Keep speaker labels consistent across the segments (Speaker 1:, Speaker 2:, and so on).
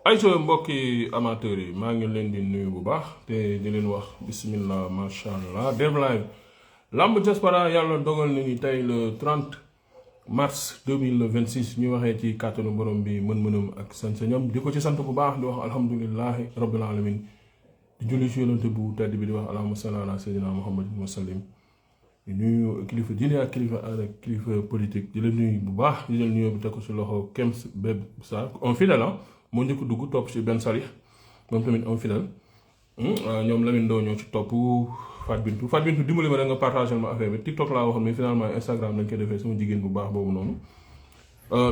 Speaker 1: ayca mbokki amateurs yi maa ngi leen di nuyu bu baax te di leen wax bismillah macha allah Dev Live lamb diaspora yàlla dogal na ni tey le 30 mars 2026 ñu waxee ci kàttanu borom bi mën-mënam ak sañ-sañam di ko ci sant bu baax di wax alhamdulilahi rabbil alamin di julli ci yonante bu tedd bi di wax allahumma salli ala sayyidina muhammadin wa sallim di nuyu kilifa diine ak kilifa aada ak kilifa politique di la nuyu bu baax di jël nuyoo bi teg ko ci loxo Kems Beb Sarr un fidèle moo njëkk dugg topp ci benn salix moom tamit un fidèle ñoom Lamine Ndo ñoo ci topp Fat Bintou dimbali ma da nga partagé ma affaire bi TikTok laa waxoon mais finalement Instagram lañ koy defee sama jigéen bu baax boobu noonu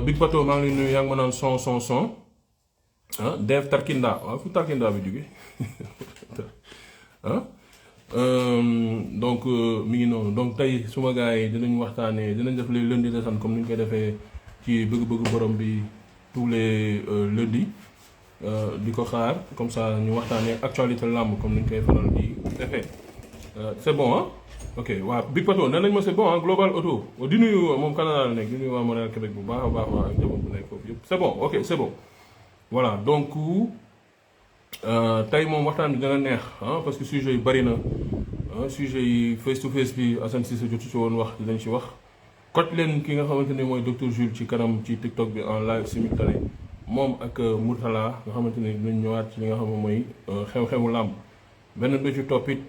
Speaker 1: Big Pato maa ngi lay nuyu yaa ngi ma naan son Dev Tarkinda waaw fu Tarkinda bi jóge donc mi ngi noonu donc tey suma gars yi dinañ waxtaanee dinañ def les lundis de san comme ni ñu koy defee ci bëgg-bëgg borom bi tous les lundis di ko xaar comme ça ñu waxtaanee actualité làmb comme ni ñu koy faral di defee c'est bon ah ok waaw Big Pato nee nañ ma c'est bon ah Global Auto di nuyu moom Canada la nekk di nuyu waa Montréal Québec bu baax a baax waa ak njaboot bu nekk foofu yëpp c'est bon ok c'est bon voilà donc tey moom waxtaan bi dina neex parce que sujet yi bari na sujet yi face to face bi Assane Cissé jotu ci woon wax dinañ ci wax kot leen ki nga xamante ni mooy docteur Jules ci kanam ci TikTok bi en live simultané moom ak Mourtala nga xamante ni dinañ ñëwaat ci li nga xam ne mooy xew-xewu làmb benn bi ci toppit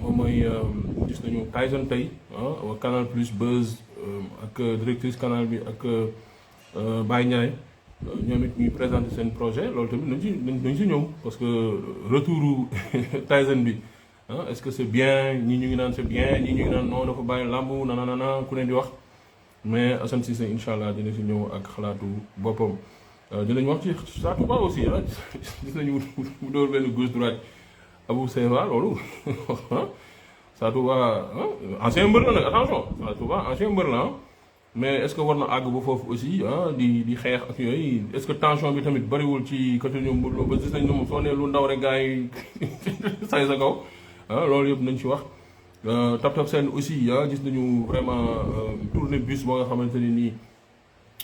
Speaker 1: moom mooy gis nañu Tyson tey Canal Plus Buzz ak directrice canal bi ak Baye Ndiaye ñoom it ñuy présenter seen projet loolu tamit nañ ci ñëw parce que retouru Tyson bi est-ce que c'est bien ñii ñu ngi naan c'est bien ñii ñu ngi naan non dafa bàyyi làmb nanana ku ne di wax mais Assane Cissé incha allah dina si ñëw ak xalaatu boppam dinañ wax ci Sa Touba aussi gis nañu mu dóor benn gauche droite Abou Seyva loolu Sa Touba ancien mbër la nag attention Sa Touba ancien mbër la mais est-ce que war na àgg ba foofu aussi di xeex ak yooyu est-ce que tension bi tamit bariwul ci côté ñoom mbër ba gis nañ ne moom soo nee lu ndaw rek gars yi say sa kaw loolu yëpp nañ ci wax Tap Seen aussi gis nañu vraiment tournée bus boo nga xamante ni nii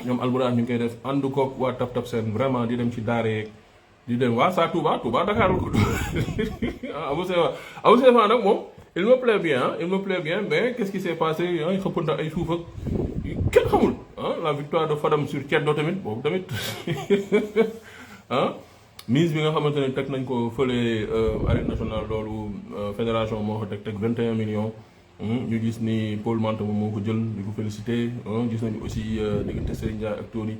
Speaker 1: ñoom Albourakh ñu ngi koy def ànd koog waa Tap Seen vraiment di dem ci daara di dem waa Sa Touba Dakar ko Abou Seyfa nag moom il me plaît bien mais qu'est-ce qui s'est passé xëpp na ay suuf ak kenn xamul la victoire de Fadam sur Ceddo tamit boobu tamit mise bi nga xamante ne teg nañ ko fële arène nationale loolu fédération moo ko teg 21 millions ñu gis ni Paul Mante moom moo ko jël di ko félicité gis nañu aussi diggante Serigne Ndiaye ak Tony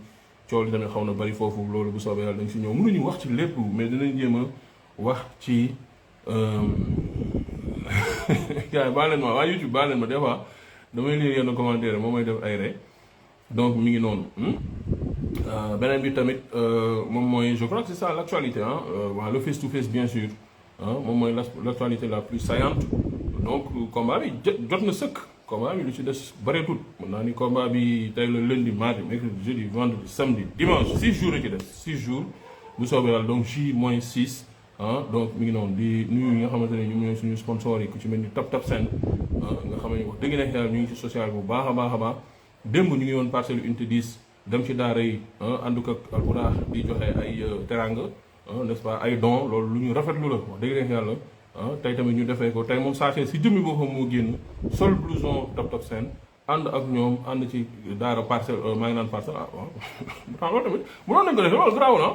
Speaker 1: coow li tamit xaw na bari foofu loolu bu soobee yàlla dañ si ñëw mënuñu wax ci lépp mais dinañ jéem a wax ci gars yi baal leen ma waa YouTube baal leen ma des fois damay lire yenn commentaire moom may def ay ree donc mi ngi noonu beneen bi tamit moom mooy je crois que c'est ça l'actualité waaw le face to face bien sûr moom mooy l'actualité la plus saillante donc combat bi jot na sëkk combat bi lu ci des bareetul mën naa ni combat bi tey la lundi mardi mercredi jeudi vendredi samedi dimanche 6 jours ci des 6 jours bu soobee yàlla donc J-6 donc mi ngi noonu di nuyu ñi nga xamante ne ñoom ñooy suñu sponsors yi ku ci mel ni Tap Seen nga xam ne wax dëgg neex yàlla ñu ngi ci social bu baax a baax démb ñu ngi woon parcelle unité 10 dem ci daara yi ànd ak Albourakh di joxe ay teranga n'est-ce pas ay dons loolu lu ñu rafetlu la wax dëgg neex yàlla tey tamit ñu defee ko tey moom saatee si jëmmi boppam moo génn sol blouson Tap Seen ànd ak ñoom ànd ci daara parcelle maa ngi naan parcelle waaw loolu tamit mënoon nañ ko defee loolu garaaw na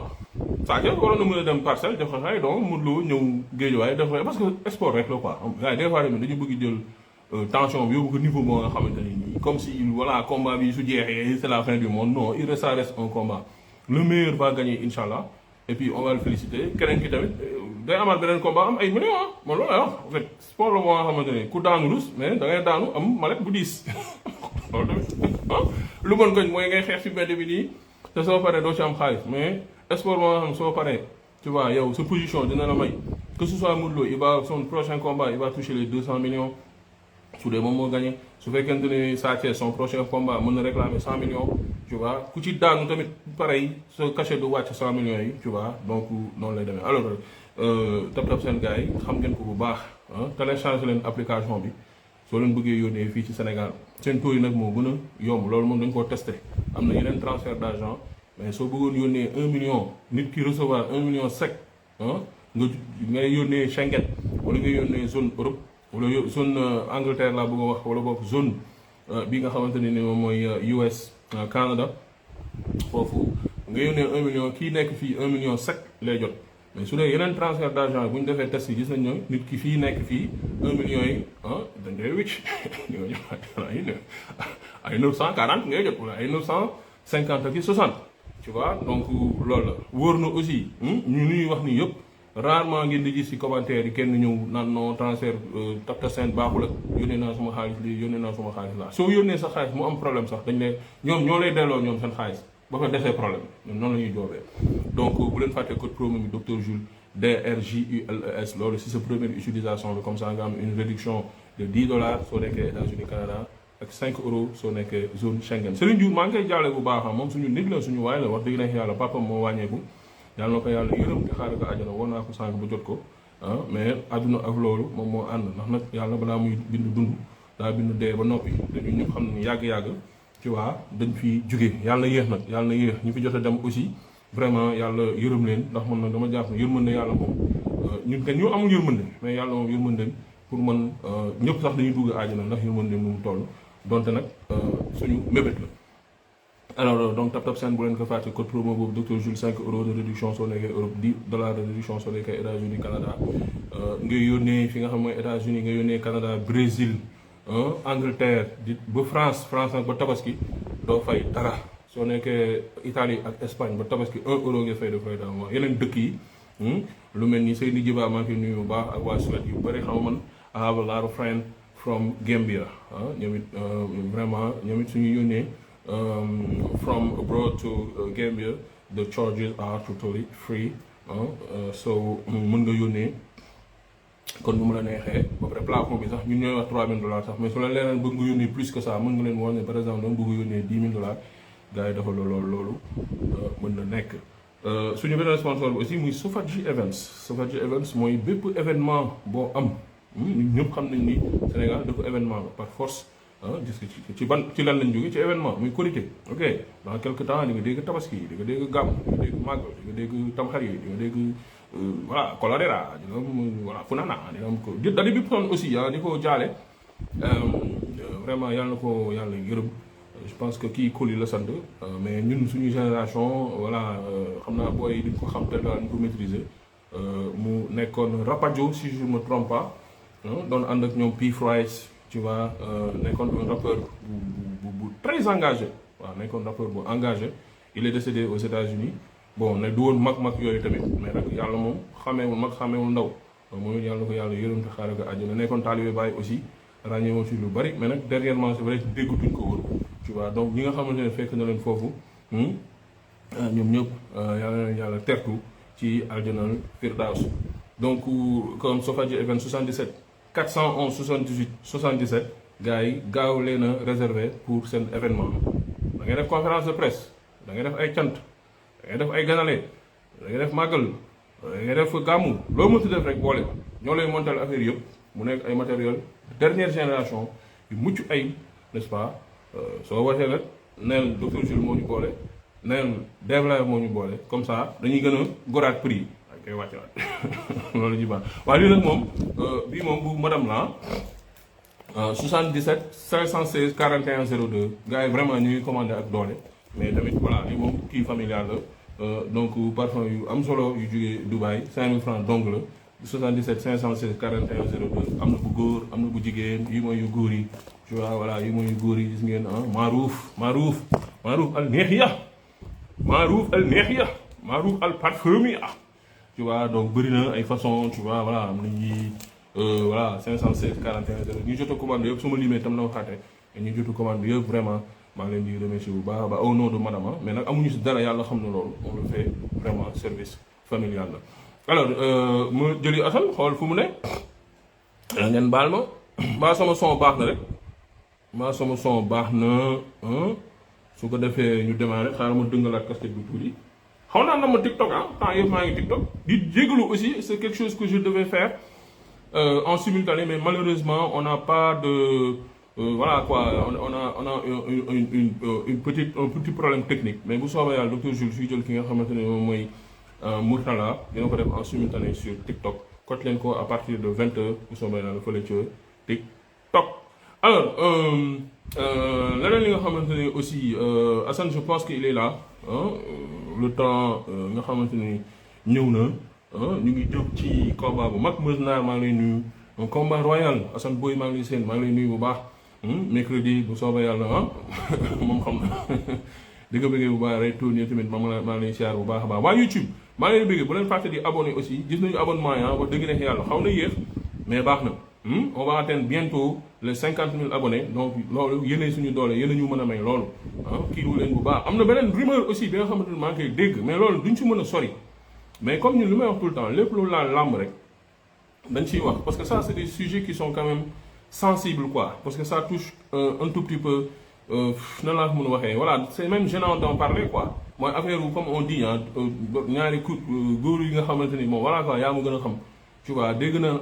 Speaker 1: saatee waroon na mën a dem parcelle def ko ay donc mën loo ñëw géejuwaay def parce que sport rek la quoi gars yi des fois tamit dañu bëgg jël tension bi yóbbu ko niveau moo nga xamante ni nii comme si voilà combat bi su jeexee c'est la fin du monde non ça reste un combat le meilleur va gagner inchallah et puis on va le féliciter keneen ki tamit day amaat beneen combat am ay millions man loolu lay wax en fait sport la moo nga xamante ni ku daanu rus mais da ngay daanu am malet bu diis loolu tamit lu bon koñ mooy ngay xeex ci mbedd bi nii te soo paree doo ci am xaalis mais sport moo nga xam soo paree tu vois yow sa position dina la may que ce soit Modou Lo il va son prochain combat il va toucher les 200 millions su dee moom moo gagné su fekkente ni Sa Thiès son prochain combat mën na réclamer 100 millions tu vois ku ci daanu tamit pareil sa cachet du wàcc 100 millions yi tu vois donc noonu lay demee alors Tap Seen gars yi xam ngeen ko bu baax télécharge leen application bi soo leen bëggee yónnee fii ci Sénégal seen taux yi nag moo gën a yomb loolu moom dañ koo testé am na yeneen transfert d'argent mais soo bëggoon yónnee 1 million nit ki recevoir 1 million sec ah ngay yónnee Schengen wala ngay yónnee zone Europe wala zone Angleterre laa bëgg a wax wala boog zone bi nga xamante ne ni moom mooy US Canada foofu nga yónnee 1 million kii nekk fii 1 million sec lay jot. mais su dee yeneen transfert d'argent bu ñu defee test yi gis nañ ñooy nit ki fii nekk fii 1 million yi dañ koy wicc ay 940 ngay jot wala ay 950 ki 60 tu vois donc loolu la wóor na aussi ñu ñuy wax ni yëpp rarement ngeen di gis ci commentaire yi kenn ñëw naan non transfert Tapta Send baaxul ak yónnee naa suma xaalis lii yónnee naa suma xaalis laa soo yónnee sa xaalis mu am problème sax dañ lay ñoom ñoo lay delloo ñoom seen xaalis ba fa defee problème ñoom noonu la ñuy joobee donc bu leen fàttee code promo bi Dr Jules DRJULES loolu si sa première utilisation bi comme ça nga am une réduction de $10 soo nekkee États-Unis Canada ak 5 euros soo nekkee zone Schengen. Serigne Diouf maa ngi koy jaale bu baax moom suñu nit la suñu waay la wax dëgg neex yàlla papam moo wàññeeku yàlla na ko yàlla yërëm te xaaral ko àjjana woon naa ko sànq ba jot ko mais àdduna ak loolu moom moo ànd ndax nag yàlla balaa muy bind dund daa bind dee ba noppi te ñun ñëpp xam nañu yàgg-yàgg tu vois dañ fi jóge yàlla na yéex nag yàlla na yéex ñu fi jot a dem aussi vraiment yàlla yërëm leen ndax man nag dama jàpp ne yërmande yàlla moom ñun kat ñu amul yërmande mais yàlla moom yërmande pour man ñëpp sax dañuy dugg àjjana ndax yërmande nu mu toll donte nag suñu mébét la. alors donc Tap Tap Send bu leen ko fàtte code promo boobu Dr Jules 5 euros de réduction soo nekkee Europe $10 de réduction soo nekkee États-Unis Canada nga yónnee fi nga xam mooy États-Unis nga yónnee Canada Brésil Angleterre di ba France nag ba tabaski doo fay dara soo nekkee Italie ak Espagne ba tabaski 1 euro nga fay de fay dara moom yeneen dëkk yi lu mel ni Seydi Djiba maa ngi koy nuyu bu baax ak waa Suède yu bëri xam man I have a lot of friends from Gambia ñoom it vraiment ñoom it suñu yónnee from abroad to Gambia the charges are totally free so mën nga yónnee kon nu mu la neexee ba pare plafond bi sax ñun ñooy wax $3000 sax mais su la leneen bëgg nga yónnee plus que ça mën nga leen wax ne par exemple dama bëgg yónnee $10,000 gars yi dafa loolu mën na nekk. suñu beneen sponsor bi aussi muy Sofadji Events mooy bépp événement boo am ñun ñëpp xam nañ ni Sénégal dafa événement par force gis nga ci lan lañ jógee ci événement muy Korité ok dans quelque temps di nga dégg tabaski di nga dégg gàmm di nga dégg màggal di nga dégg tamxarit di nga dégg voilà Koladera di nga voilà Funana di nga am ko dali bi son aussi di ko jaale vraiment yàlla na ko yàlla yërëm je pense que kii Koli la sant mais ñun suñu génération voilà xam naa booy yi di ko xam te daal ñu ko maîtriser mu nekkoon Rapadio si je me trompe pas doon ànd ak ñoom P-Fries tu vois nekkoon un rappeur bu très engagé waaw nekkoon rappeur bu engagé il est décédé aux États-Unis bon nag du woon mag yooyu tamit mais nag yàlla moom xameewul mag xameewul ndaw moom it yàlla ko yàlla yërëm te xaaral ko àjjana nekkoon taalibe Baay aussi ràññee woon ci lu bari mais nag dernièrement c'est vrai déggatuñ ko woon tu vois donc ñi nga xamante ne fekk na leen foofu ñoom ñëpp yàlla na yàlla tertu ci aljanal firdaws donc comme Sofadji Event 77 411 78 77 gars yi gaaw leen a réservé pour seen événement da ngay def conférence de presse da ngay def ay cant da ngay def ay ganale da ngay def màggal da ngay def gàmmu loo mënti def rek boole ñoo lay montal affaire yëpp mu nekk ay matériel dernière génération yu mucc ay n'est-ce pas soo waxee nag neel Dr Jules moo ñu boole neel Devlaye moo ñu boole comme ça dañuy gën a goraat prix ak koy wàcce waat loolu ji baax waaye lii nag moom bii moom bu madame la 77 516 41 02 gars yi vraiment ñu ngi commandé ak doole mais tamit voilà lii moom kii familial la donc parfum yu am solo yu jógee Dubaï 5000 francs donc la 77 516 41 02 am na bu góor am na bu jigéen yi mooy yu góor yi tu vois voilà yi mooy yu góor yi gis ngeen Marouf al neexiya Marouf al parfumia tu vois donc bëri na ay façon tu vois voilà am na ñi voilà 516 41 02 ñu jot a commandé yëpp su ma limee tam na waxaate ñu jot a commandé yëpp vraiment maa ngi leen di remercier bu baax ba au nom de madame mais nag amuñu si dara yàlla xam na loolu on le fait vraiment service familial la. alors ma jëli Assane xool fu mu ne ngeen baal ma mbaa sama son baax na rek mbaa sama son baax na su ko defee ñu démarrer xaaral ma dëngalaat casquette bu tuuti xaw naa na ma TikTok temps yëpp maa ngi TikTok di jégalu aussi c'est quelque chose que je devais faire en simultané mais malheureusement on n'a pas de voilà quoi, on a un petit problème technique. Mais vous savez, le docteur Jules, je suis qui Murtala, dina ko def en simultané sur TikTok. Côte leen ko à partir de 20h, vous savez, dans le fële ca TikTok. Alors, leneen li nga xamante ne aussi Assane, je pense qu'il est là. Hein, le temps nga xamante ni ñëw na. Ñu ngi jóg ci combat bu mag Meuse Naar maa ngi lay nuyu. Un combat royal Assane Boy maa ngi lay seen maa ngi lay nuyu bu baax. Mercredi bu soobee yàlla moom xam na di nga bëggee bu baax rek tourné tamit maa ngi lay siyaar bu baax a baax waa YouTube maa ngi lay bëggee bu leen fàtte di abonné aussi gis nañu abonnement yi wax dëgg neex yàlla xaw na yéex mais baax na on va atteindre bientôt les 50 000 abonnés donc loolu yéenay suñu doole yéen ñu mën a may loolu kii wu leen bu baax am na beneen rumeur aussi bi nga xamante ne maa ngi koy dégg mais loolu duñ ci mën a sori mais comme ñun li may wax tout le temps lépp lu laal làmb rek dañ ciy wax parce que ça c'est des sujets qui sont quand même sensibles quoi parce que ça touche un tout petit peu nan laa ko mën a waxee voilà c'est même gênant d'en parler quoi mooy affaire wu comme on dit ñaari góor yi nga xamante ni moom voilà quoi yaa ma gën a xam tu vois dégg na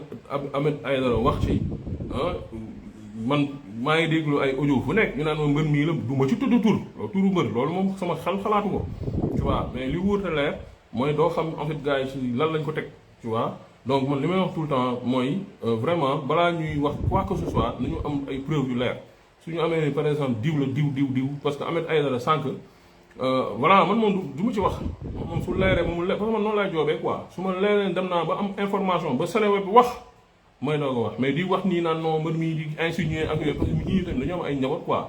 Speaker 1: Ahmed Aïdara wax ci man maa ngi déglu ay audio fu nekk ñu naan ma mbër mii la du ma ci tudd tur turu mbër loolu moom sama xel xalaatu ko tu vois mais li wóor te leer mooy doo xam en fait gars yi ci lan lañ ko teg tu vois donc man li may wax tout le temps mooy vraiment balaa ñuy wax quoi que ce soit nañu am ay preuves yu leer suñu amee par exemple diw la diw parce que Ahmed Aïdara sànq voilà man moom du ma ci wax moom su leeree moom leer parce que man noonu laay joobee quoi su ma leeree dem naa ba am information ba Seneweb bi wax mooy doo ko wax mais di wax nii naan non mbër mii di insinuer ak yooyu parce que ñii tamit dañoo am ay njaboot quoi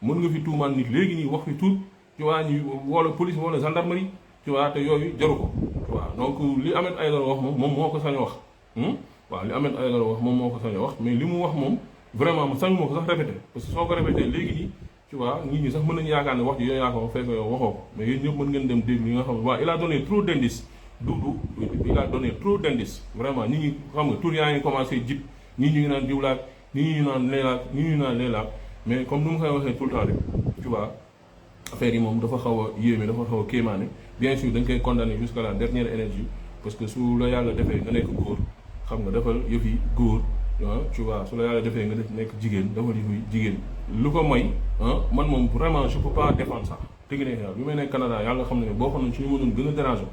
Speaker 1: mën nga fi tuumaan nit léegi nii wax fi tuut tu vois ñu wala police wala gendarmerie tu vois te yooyu jaru ko tu vois donc li Ahmed Aïdara wax moom moo ko sañ a wax waaw li Ahmed Aïdara wax moom moo ko sañ a wax mais li mu wax moom vraiment sañu moo ko sax répété parce que soo ko répété léegi nii tu vois nit ñi sax mën nañu yaakaar ne wax ji yow yaa ko fekk yow waxoo ko mais yéen ñëpp mën ngeen dem déglu yi nga xam ne waaw il a donné trop d'indices il a donné trop d'indices vraiment nit ñi xam nga tur yaa ngi commencé jib ñii ñu ngi naan diwlaat ñii ñu naan leelaat ñii ñu naan leelaat mais comme ni mu koy waxee tout le temps rek tu vois affaire yi moom dafa xaw a yéeme dafa xaw a kéemaane bien sûr dañ koy condamner jusqu'à la dernière énergie parce que su la yàlla defee nga nekk góor xam nga defal yëf yi góor tu vois su la yàlla defee nga def nekk jigéen defal yëf yi jigéen lu ko may man moom vraiment je peux pas défendre ça dëgg ne yàlla bi may nekk Canada yàlla xam ne boo xam ne suñu mënoon gën a déranger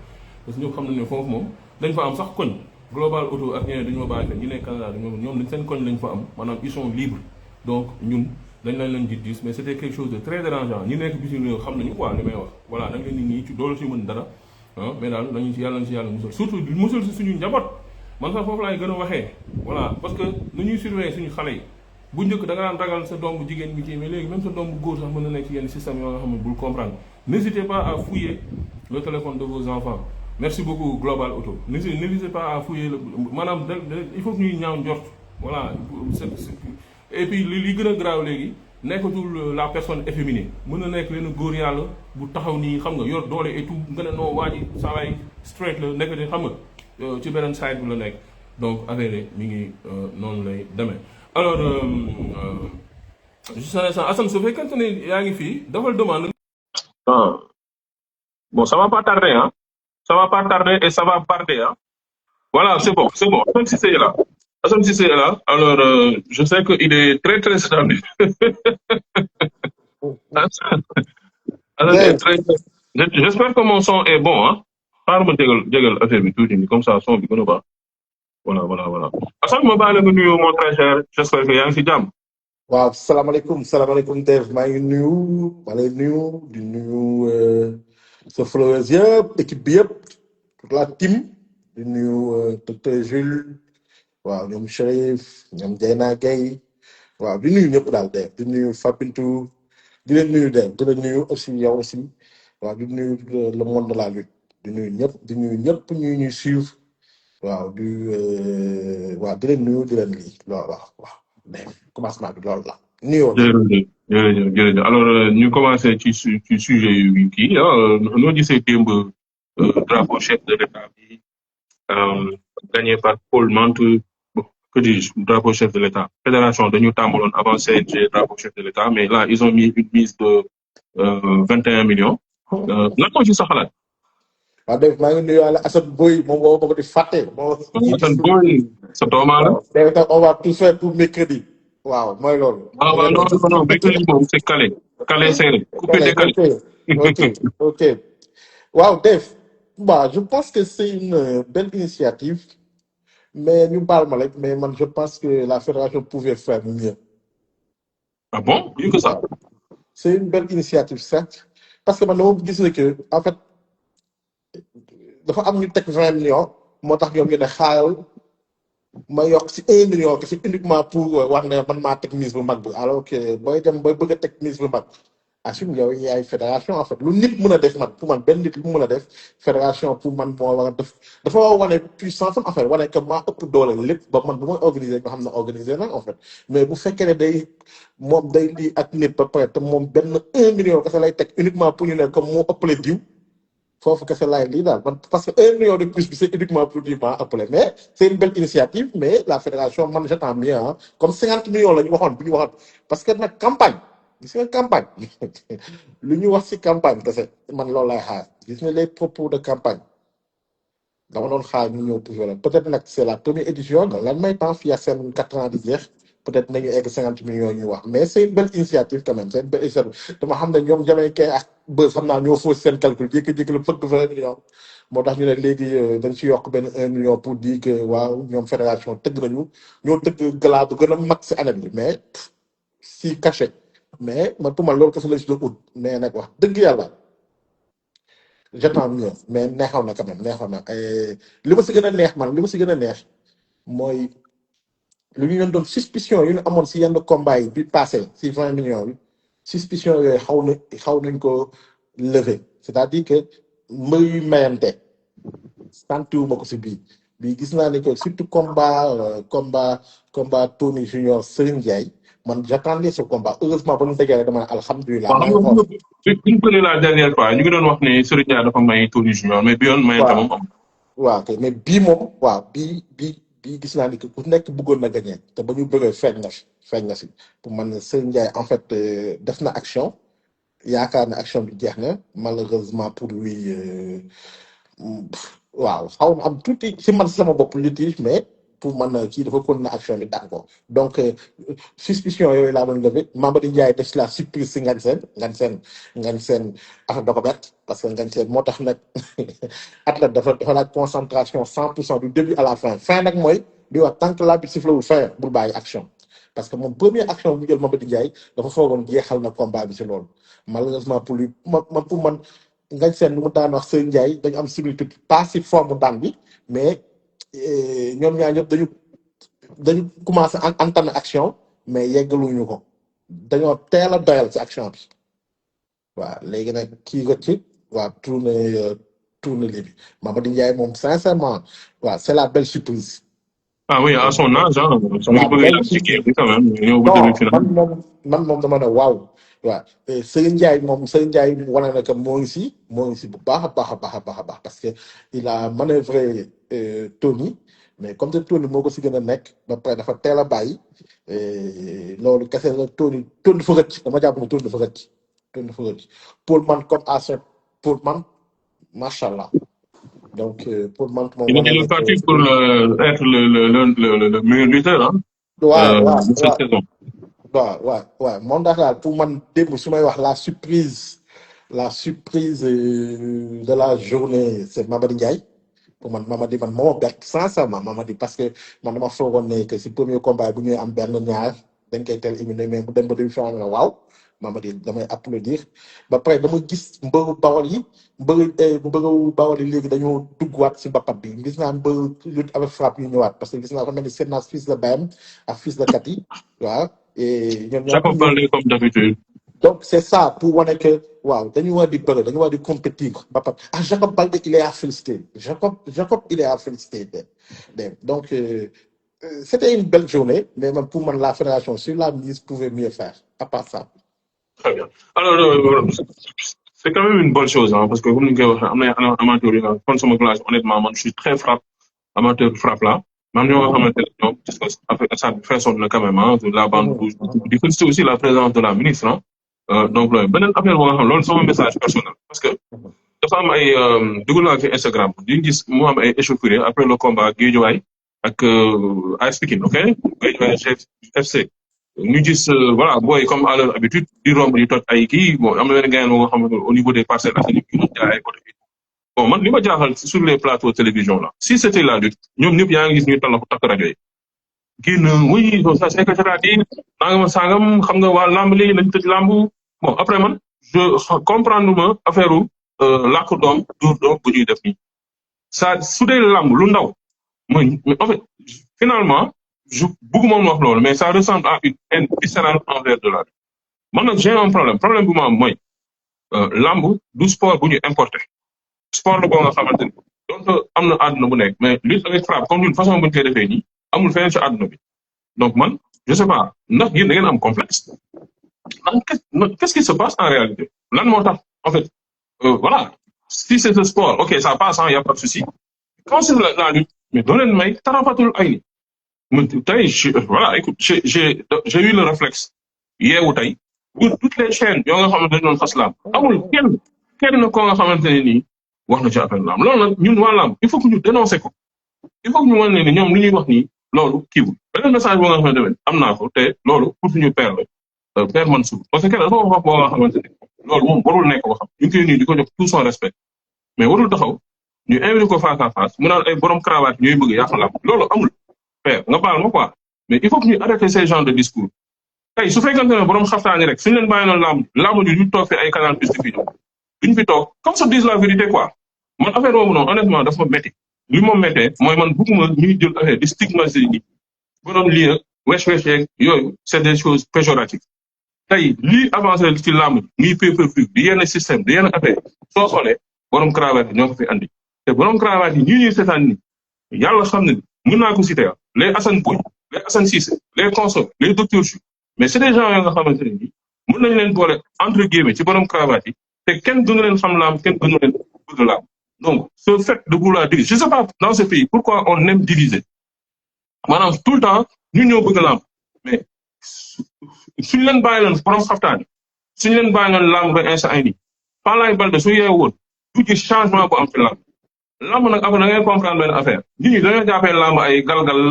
Speaker 1: parce que ñëpp xam nañ ne foofu moom dañ fa am sax koñ global auto ak ñeneen dañu ma bàyyi ñi nekk Canada ñoom dañ seen koñ lañ fa am maanaam ils sont libres donc ñun dañ leen gis mais c'était quelque chose de très dérangeant ñi nekk bitim réew xam nañu quoi li may wax voilà da nga leen nit ñi ci doolu si mën dara mais daal dañu ci yàlla musal surtout musal si suñu njaboot man sax foofu laay gën a waxee voilà parce que nu ñuy surveiller suñu xale yi bu njëkk da nga daan ragal sa doom bu jigéen bi kii mais léegi même sa doom bu góor sax mën na nekk ci yenn système yoo nga xam ne bul comprendre n'hésitez pas à fouiller le téléphone de vos enfants merci beaucoup Global Auto n'hésitez pas à fouiller maanaam il faut que ñuy ñaaw njort voilà et puis li gën a grave léegi nekkatul la personne efféminée mën na nekk leen góor yàlla bu taxaw nii xam nga yor doole et tout nga ne noo waa ji saa waay straight la nekk de xam nga ci beneen side bi la nekk donc affaire mi ngi noonu lay demee alors juste un instant Assane su fekkente ne yaa ngi fii dafal demande. Bon ça va pas tarder hein ça va pas tarder et ça va parler hein voilà c'est bon Assane Cissé est là alors je sais que il est très très tendu. J'espère que mon son est bon hein xaaral ma jégal affaire bi tuuti nii comme ça son bi gën a baax voilà Assane ma baale nga nuyu mon très cher j'espère que yaa ngi si jàmm.
Speaker 2: waaw salaamaaleykum Dave maa ngi nuyu di nuyu sa followers yëpp équipe bi yëpp toute la team di nuyu docteur Jules waaw ñoom Chérif ñoom Dieyna Gueye waaw di nuyu ñëpp daal Dave di nuyu Fapintou di leen nuyu Dave di leen nuyu aussi yow aussi waaw di nuyu le monde de la lutte di nuyu ñëpp ñuy suivre waaw di leen nuyu di leen lii waaw commencement bi loolu la nuyoo.
Speaker 1: jërëjëf alors ñu commencé ci sujet yu kii noo gisee démb drapeau chef de l'État bi gagné par Paul Menthe que dis-je drapeau chef de l'État fédération dañu tàmbaloon avant CNG drapeau chef de l'État mais là ils ont mis une mise de 21 millions lan moo ci sa xalaat.
Speaker 2: waaw dégg maa ngi nuyuwaale Assane Boy moom moo ko di fàtte.
Speaker 1: Assane Boy sa tooma la.
Speaker 2: on va tout faire pour mercredi. waaw mooy loolu.
Speaker 1: Ah,
Speaker 2: mi
Speaker 1: ouais,
Speaker 2: ngi
Speaker 1: non,
Speaker 2: noonu.
Speaker 1: non, non, Brittany moom c'est calé. Calé serré. Coupé
Speaker 2: Allez,
Speaker 1: décalé.
Speaker 2: ok, ok. Waaw, Dave. Bah, je pense que c'est une belle initiative, mais ñu baal ma rek, mais man je pense que la fédération pouvait faire mieux.
Speaker 1: Ah bon? Mieux que ça.
Speaker 2: Waaw. C'est une belle initiative, certes, parce que man dama gis ne que en fait dafa am ñu teg 20 millions moo tax ñoom ñu ne xaaral ma yokk si 1 million que c'est uniquement pour wax ne man maa teg mise bu mag bi alors que booy dem booy bëgg a teg mise bu mag assume yow yaay fédération en fait lu nit mën a def man pour man benn nit lu mu mën a def fédération pour man moo war a def dafa war a wane puissance en fait wane que maa ëpp doole lépp ba man bu may organiser nga xam ne organiser na en fait mais bu fekkee ne day moom day lii ak nit ba pare te moom benn 1 million kese lay teg uniquement pour ñu ne comme moo ëppale diw foofu kese laay lii daal man parce que 1 million de plus bi c'est uniquement pour dire maa ëppale mais c'est une belle initiative mais la fédération man j'attends mieux ah comme 50 millions la ñu waxoon bu ñu waxoon parce que nag campagne gis nga campagne lu ñu wax ci campagne kese man loolu lay xaar gis nga les propos de campagne dama doon xaar ñu ñëw pour la peut-être nag c'est la première édition lan may temps fii à seen 4 ans di jeex peut-être nañu egg 50 millions ñuy wax mais c'est une belle initiative quand même c'est une belle initiative dama xam ne ñoom Jamaïcain ak Beuz xam naa ñoo fausse seen calcul jékki-jékki la fëgg 20 millions moo tax ñu ne léegi dañ ci yokk benn 1 million pour dire que waaw ñoom fédération tëgg nañu ñoo tëgg gala bu gën a mag si année bi mais si cachet mais man pour man loolu kese la si doon ut mais nag wax dëgg yàlla j'attends mieux mais neexoon na quand même neexoon na li ma si gën a neex man li ma si gën a neex mooy lu ñu leen doon suspicion yu ñu amoon si yenn combat yi bi passé si 20 millions yi suspicion yooyu xaw nañ ko lever c'est-à-dire que mbër yu mayante santiwuma ko si bii gis naa ni que surtout combat Tony Junior Serigne Ndiaye man j'attendais ce combat heureusement ba ñu dajale dama ne alhamdulilah
Speaker 1: Waaw
Speaker 2: maa
Speaker 1: xam
Speaker 2: ngi
Speaker 1: nga
Speaker 2: xool
Speaker 1: bi ñu bëri la dernière fois ñu ngi doon wax ne Serigne Dia dafa may Tony Junior mais bi yoon mayante
Speaker 2: waaw
Speaker 1: moom am.
Speaker 2: waaw kay mais bii moom waaw bii gis naa ni que ku nekk bëggoon na gagné te ba ñu bëggee feeñ na si pour man Serigne Ndiaye en fait def na action yaakaar na action bi jeex na malheureusement pour lui waaw xaw ma am tuuti si man sama bopp litige mais pour man kii dafa continuer action bi daan ko donc suspicion yooyu laa doon levé Mamady Ndiaye def si la surprise si Ngagne Sène affaire da ko bett parce que Ngagne Sène moo tax nag athlète dafa laaj concentration 100% du début à la fin nag mooy di wax tant que l'arbitre sifflé wul fin bul bàyyi action parce que moom première action bu jël Mamady Ndiaye dafa foogoon jeexal na combat bi si loolu malheureusement pour lui pour man Ngagne Sène lu mu daan wax Serigne Ndiaye dañu am similitude pas si forme daan bi mais ñoom ñaar ñëpp dañu commencé entamer action mais yeggaluñu ko dañoo teel a doyal ci action bi waaw léegi nag kii ko ci waaw tourné lii bi Mamady Ndiaye moom sincèrement waaw c'est la belle surprise.
Speaker 1: Ah oui, à son âge, hein, su
Speaker 2: La
Speaker 1: ñu bëggee
Speaker 2: belle
Speaker 1: yàgg ci kii
Speaker 2: surprise.
Speaker 1: bi quand même ñëw ba
Speaker 2: Non,
Speaker 1: demi-finale.
Speaker 2: man moom dama ne waaw waaw Serigne Ndiaye wane na que moo ngi si bu baax a baax a baax a baax a baax parce que il a manœuvré Tony mais comme te Tony moo ko si gën a nekk ba pare dafa teel a bàyyi loolu kese la Tony dafa rëcc dama jàpp ne Tony dafa rëcc pour man comme pour man macha allah donc pour man moom
Speaker 1: Il
Speaker 2: wane
Speaker 1: est
Speaker 2: na
Speaker 1: le parti
Speaker 2: que
Speaker 1: pour être le meilleur lutteur hein,
Speaker 2: waaw waaw
Speaker 1: de cette
Speaker 2: waaw.
Speaker 1: saison.
Speaker 2: waaw moom daal pour man démb su may wax la surprise de la journée c'est Mamady Ndiaye pour man Mamady man moo bett sincèrement Mamady parce que man dama foogoon ne que si premier combat bu ñuy am benn ñaar dañ koy teel éliminé mais bu dem ba demi-finale la waaw Mamady damay applaudir ba pare dama gis mbëru bawol yi léegi dañoo duggaat si mbappat bi gis naa mbëru lutte avec frappe yu ñëwaat parce que gis naa fa mel ni seen naas fils de Bayam ak fils de Kati waaw et ñoom ñaar
Speaker 1: Jacob Baldé comme d'habitude.
Speaker 2: donc c'est ça pour wane que waaw dañu war di bëre dañu war di compétir ba pare Jacob Baldé il est à féliciter Jacob il est à féliciter donc c'était une belle journée mais même pour man la fédération sur la mise pouvait mieux faire à part ça.
Speaker 1: Très bien. Alors, c'est quand même une bonne chose, hein, parce que comme nous avons amateur, contre sama classe, honnêtement, moi, je suis très amateur frappe là. Même nous, amateur, parce que ça fait son quand même, hein, de la bande rouge. Il faut aussi la présence de la ministre, hein. Donc, beneen affaire boo nga xam loolu sama message personnel parce que dafa am ay dugal naa ci Instagram di gis mu am ay échauffourées après le combat Guédiawaye ak AS Pikine ok Guédiawaye FC ñu gis voilà booy comme à leur habitude di romb di toj ay kii bon am na benn gars moo xam ne au niveau des Parcelles Assainies bi mu jaay ay côté bi bon man li ma jaaxal sur les plateaux de télévision là si c'était la lutte ñoom ñëpp yaa ngi gis ñuy tal takk rajo yi génn oui ça c'est que c'est-à-dire nangam sangam xam nga waa lamb léegi nañ tëj lamb bon après man je comprendre ma affaire làkk doom dóor doom bu ñuy def nii ça su dee lamb lu ndaw mooy mais en fait finalement je bëgguma wax loolu mais ça ressemble à une haine viscérale envers de la lutte man nag j'ai un problème bu ma am mooy lamb du sport bu ñu importé sport la boo nga xamante ni donc am na àdduna bu nekk mais lutte avec frappe comme ñun façon bu ñu koy defee nii amul feneen ci àdduna bi donc man je sais pas ndax yéen da ngeen am complexe qu'est-ce qui se passe en réalité lan moo tax en fait voilà si c'est ce sport ok ça passe hein y a pas de souci quand c'est la lutte mais doo leen may tarafatul ay ni tey voilà écoute j'ai eu le réflexe yeewu tey pour toutes les chaînes yoo nga xamante ne doon xas laam amul kenn koo nga xamante ne nii wax na ci affaire laam loolu nag ñun waa laam il faut que ñu dénoncer ko il faut que ñu wane ne ni ñoom lu ñuy wax nii loolu kiiwul beneen message boo nga xamante ne am naa ko te loolu pour suñu père la père Mansour parce que kenn dafa wax boo nga xamante ne loolu moom warul nekk waxam ñu ngi koy nuyu di ko jox tout son respect mais warul taxaw ñu invité ko face à face mu naan ay borom cravate ñooy bëgg yàq laam loolu amul père nga baal ma quoi mais il faut que ñu arrêter ces genres de discours tey su fekkante ne borom xaftaani rek suñu leen bàyyi noonu laamu ñu toog fi ay canal plus fi ñëw duñ fi toog comme ça dise la vérité quoi man affaire boobu noonu honnêtement dafa ma métti li ma méttee mooy man bëgguma ñuy jël affaire di stigmatiser ni borom lii wesh yeeg yooyu c'est des choses péjoratives tey lii avancé ci làmb muy pay-per-view di yenn système di yenn affaire soo xoolee borom cravate yi ñoo ko fi andi te borom cravate yi ñuy seetaan ni yàlla xam ne mën naa ko citer les Assane Boy les Assane Cissé les consorts les docteurs Chou mais c'est des gens yoo nga xamante ne nii mën nañu leen boole entre guillemets ci borom cravate yi te kenn gënu leen xam laam kenn gënu leen bëgg laam donc ce fait de vouloir diviser je sais pas dans ce pays pourquoi on aime diviser maanaam tout le temps ñun ñoo bëgg laam mais suñu leen bàyyi leen borom xaftaan yi suñu leen bàyyi leen laam ba instant ay nii Falaye Baldé su yeewu woon du gis changement bu am ci laam lamb nag après da ngay comprendre benn affaire nit ñi dañoo jàppee lamb ay galgal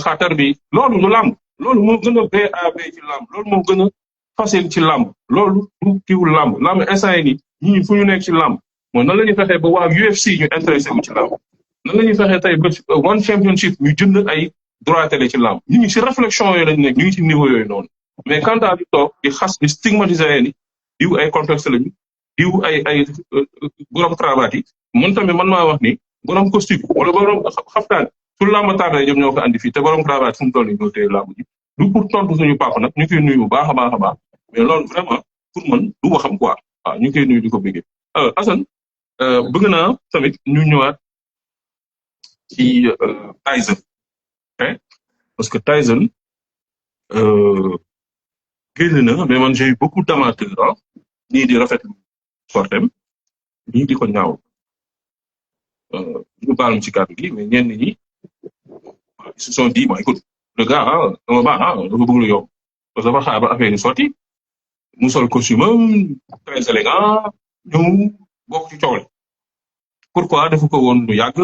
Speaker 1: xatar bi loolu du lamb loolu moo gën a BAB ci lamb loolu moo gën a facile ci lamb loolu du kiwul lamb instant yi nii nit ñi fu ñu nekk ci lamb mooy nan la ñuy fexee ba waa UFC ñu intéressé wu ci lamb nan la ñuy fexee tey ba one championship ñu jënd ay droit télé ci lamb nit ñi ci réflexion yooyu lañu nekk ñu ngi ci niveau yooyu noonu mais quant à di toog di xas di stigmatiser ni diw ay contexte lañu diw ay borom cravate yi man tamit man maa wax ni borom costume wala borom xaftaan su làmb tardé ñoom ñoo ko andi fii te borom cravate fu mu toll nii ñoo téye làmb ji du pour tontu suñu papa nag ñu koy nuyu bu baax a baax a baax mais loolu vraiment pour man du waxam quoi waaw ñu koy nuyu di ko bëggee Assane bëgg naa tamit ñu ñëwaat ci Tyson ok parce que Tyson génn na mais man j'ai eu beaucoup d'amateurs ñii di rafetlu sortem ñii di ko ñaaw ñu baal ci kàddu gi mais ñenn ñi ils se sont dit écoute le gars dama baax dafa bëgg lu yomb parce que dafa xaar ba affaire yi sotti mu sol costume am très élégant ñëw bokk ci coow li pourquoi dafa ko woon lu yàgg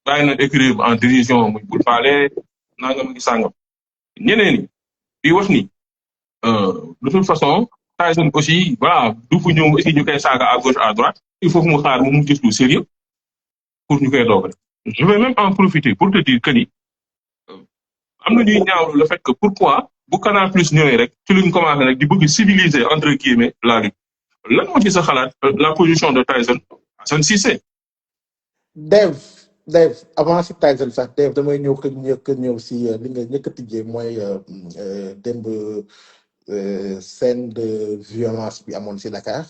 Speaker 1: bàyyi na écurie en dérision muy bul faale nangam gi sàngam ñeneen ñi di wax ni de toute façon Tyson aussi voilà du fu ñëw aussi ñu koy saaga à gauche à droite il faut que mu xaar mu gis lu sérieux pour ñu koy dogal je vais même en profiter pour te dire que ni am na ñuy ñaawlu le fait que pourquoi bu Canal Plus ñëwee rek ci luñ commencé rek di bëgg civiliser entre guillemets la lutte lan moo ci sa xalaat la position de Tyson Assane Cissé.
Speaker 2: Dave avant si Tyson sax Dave damay ñëw si li nga njëkk a tijjee mooy démb scène de violence bi amoon si Dakar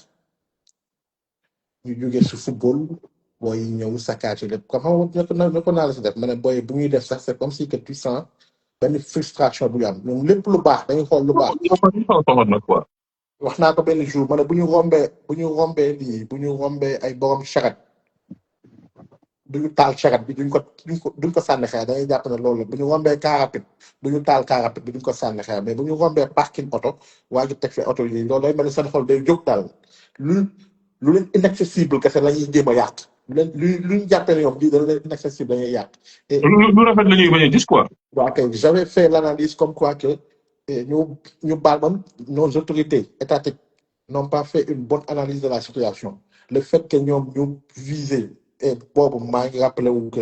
Speaker 2: ñu jógee si football booy ñëw saccagé lépp comme xam nga ko naa la si def ma ne booy bu ñuy def sax c'est comme si que tu sens benn frustration bu ñu am ñoom lépp lu baax dañuy xool lu baax. wax naa ko benn jour ma ne bu ñu rombee ay borom charat duñu taal charat bi duñ ko sànni xeer dañuy jàpp ne loolu la bu ñu rombee car rapide duñu taal car rapide bi duñ ko sànni xeer mais bu ñu rombee parking oto waa ji teg fi oto yi loolu day mel ni seen xol day jóg daal lu leen inaccessible kese la ñuy jéem a yàq lu ñu jàppee ne ñoom lii dañ leen inaccessible dañuy yàq.
Speaker 1: lu rafet la ñuy bañ a gis quoi.
Speaker 2: waaw kay j'avais fait l'analyse comme quoi que Et ñu baal ma nos autorités étatiques n'ont pas fait une bonne analyse de la situation. Le fait que ñoom ñu visé et boobu maa ngi rappelé wu que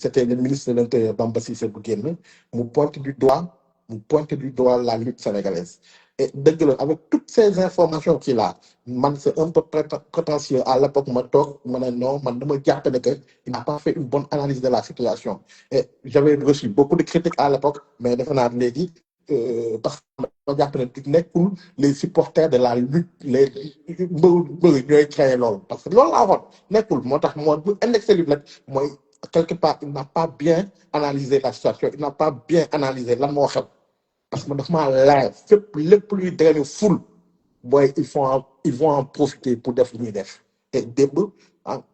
Speaker 2: c'était le ministre de l'Intérieur Bamba Cissé bu génn mu pointe du doigt la lutte sénégalaise. Et dëgg la avec toutes ces informations qu'il a man c'est un peu prétentieux à l'époque ma toog ma ne non man dama jàpp ne que il n'a pas fait une bonne analyse de la situation. Et j'avais reçu beaucoup de critiques à l'époque mais defe naa léegi parce que ma jàpp ne nekkul les supporters de la lutte les mbëri ñooy créé loolu parce que loolu laa waxoon nekkul moo tax moo bu indexé lu nag mooy quelque part il n'a pas bien analysé la situation il n'a pas bien analysé lan moo xew parce que daf maa leer fépp lépp luy drainer foule booy ils vont en profiter pour def li ñuy def et démb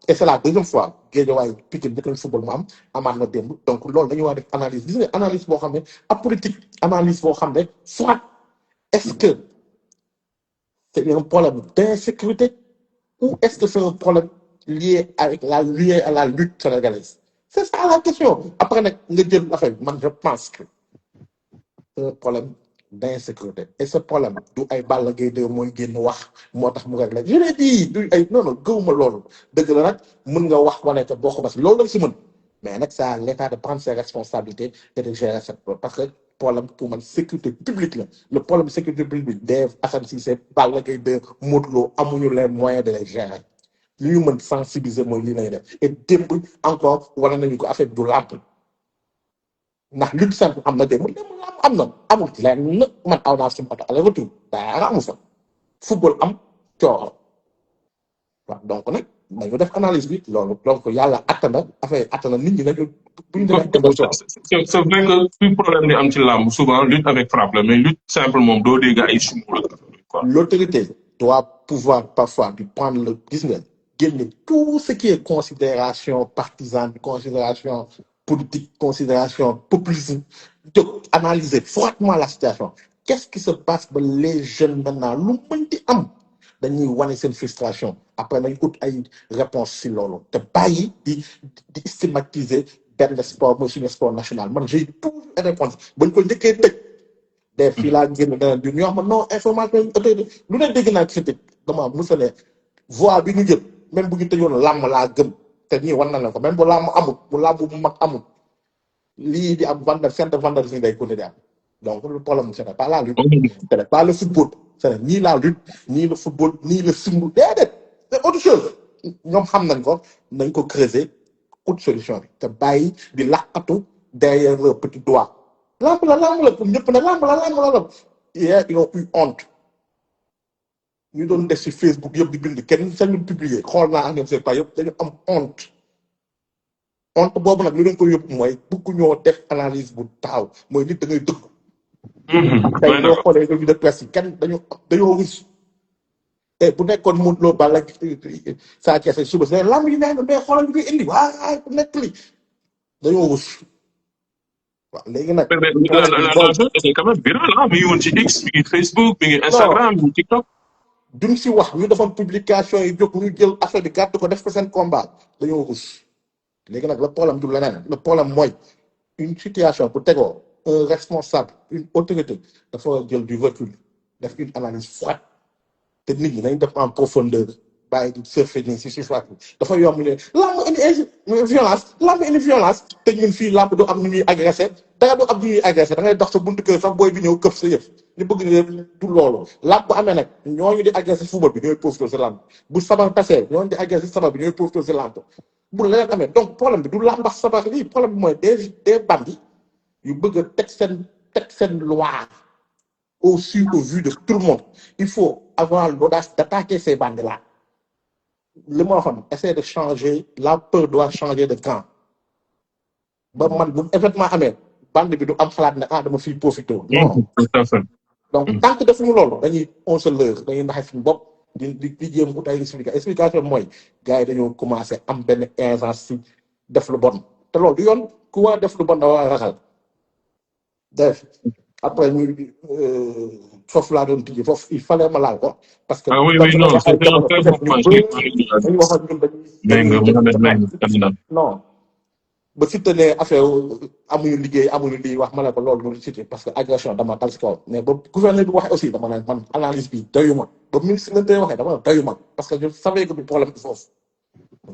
Speaker 2: et c'est la deuxième fois Guédiawaye Pikine dëkk football mu am amaat na démb donc loolu dañu war a def analyse gis nga analyse boo xam ne apolitique analyse boo xam ne soit est-ce que c'est un problème d'insécurité ou est-ce que c'est un problème lié à la lutte sénégalaise c'est ça la question après nag nga jël affaire bi man je pense que c'est un problème d'insécurité et ce problème du ay Balla Gaye 2 mooy génn wax moo tax mu rek la je l'ai dit du ay non non gëwuma loolu dëgg la nag mën nga wax wane te boo ko bas loolu lañ si mën mais nag c'est à l'État de prendre ses responsabilités et de gérer cette parce que problème pour man sécurité publique la le problème de sécurité publique Dave Assane Cissé Balla Gaye 2 Modou Lo amuñu les moyens de les gérer li ñu mën sensibiliser mooy li lay def et démb encore wane nañu ko affaire du làmp ndax lutte simple am na démb am na amul lenn man aw naa suñu oto aller retour dara amu fa football am coow waaw donc nag dañu def analyse bi loolu donc yàlla atta na affaire atta na nit ñi nañu bu ñu demee émotion
Speaker 1: c'est vrai que fi problème di am ci làmb souvent lutte avec frappe la mais lutte simple moom doo dégg ay sumu la quoi.
Speaker 2: L'autorité doit pouvoir parfois di prendre le gis nga génne tout ce qui est considération partisane considération politique considération populisme jóg analyser froidement la situation qu'est-ce qui se passe ba les jeunes maintenant lu mën di am dañuy wane seen frustration après nañ ut ay réponse si loolu te bàyyi di stigmatiser benn sport mooy suñu sport national man j'ai toujours une réponse bañ ko njëkkee tëj des fii laa génn dana du ñu wax ma non information autorité lu ne dégg naa critique dama musa ne voix bi ñu jël même bu ñu tëjoon làmm laa gëm te ñii war na leen ko même bu làmm amul bu làmm bu mag amul lii di am vendeur centre vendeur si day continuer di am donc le problème ce n'est pas la lutte ce n'est pas le football ce n'est ni la lutte ni le football ni le simbu déedéet c'est autre chose ñoom xam nañ ko nañ ko creuser autre solution bi te bàyyi di laqatu derrière le petit doigt lamb la pour ñëpp ne lamb la hier ils ont eu honte ñu doon def ci Facebook yëpp di bind kenn sañu publier xool naa ak ñoom seen pas yëpp dañu am honte boobu nag li leen ko yóbbu mooy bëgg ñoo def analyse bu taxaw mooy nit da ngay dëgg tey boo xoolee revue de presse yi kenn dañoo rus te bu nekkoon Modou Lo Balla Sa Thiès suba si lamb yi nee na mais xoolal ñu koy indi waa ku nekk li dañoo rus waaw léegi nag.
Speaker 1: la chose c'est quand même viral ah mi ngi woon ci X mi ngi Facebook mi ngi Instagram mi ngi TikTok.
Speaker 2: duñ si wax ñu defoon publication yi jóg ñu jël affaire bi gàtt ko def ko seen combat dañoo rus léegi nag le problème du leneen le problème mooy une situation bu tegoo un responsable une autorité dafa jël du recul def une analyse froide te nit ñi nañ def en profondeur bàyyi di surfer nii si surface bi dafa yomb ne lamb indi violence te ñun fii lamb du am ñu ñuy agressé danga du am ñu ñuy agressé da ngay dox sa buntu kër sax booy bi ñëw këf sa yëf ñu bëgg ne du loolu lamb bu amee nag ñooñu di agressé football bi ñooy profité si lamb bu sabar tasee ñooñu di agressé sabar bi ñooy profité si lamb bu leneen amee donc problème bi du lambax sabar lii problème bi mooy des bandits yu bëgg a teg seen loi au vu de tout le monde il faut avoir l'audace d'attaquer ces bandits là li ma waxoon essayer de changer la peur doit changer de camp ba man bu événement amee bande bi du am xalaat ne dama fiy profité non donc tant que defuñu loolu dañuy on se leurre dañuy naxe suñu bopp di jéem ut ay explication mooy gars yi dañoo commencé am benn urgence si def lu bon te loolu du yoon ku war a def lu bon da war a raxal def après ñu foofu laa doon tijji foofu il fallait ma laal ko parce que
Speaker 1: oui non c'est un très bon point
Speaker 2: dañu waxoon ñun dañuy non ba fi te ne affaire amuñu liggéey amuñu lii wax ma ne ko loolu du cité parce que agression dama dal si kaw mais ba gouverneur bi waxee aussi dama ne man analyse bi doyuma ba ministre l'Intérieur waxee dama ne doyuma parce que je savais que du problème bi foofu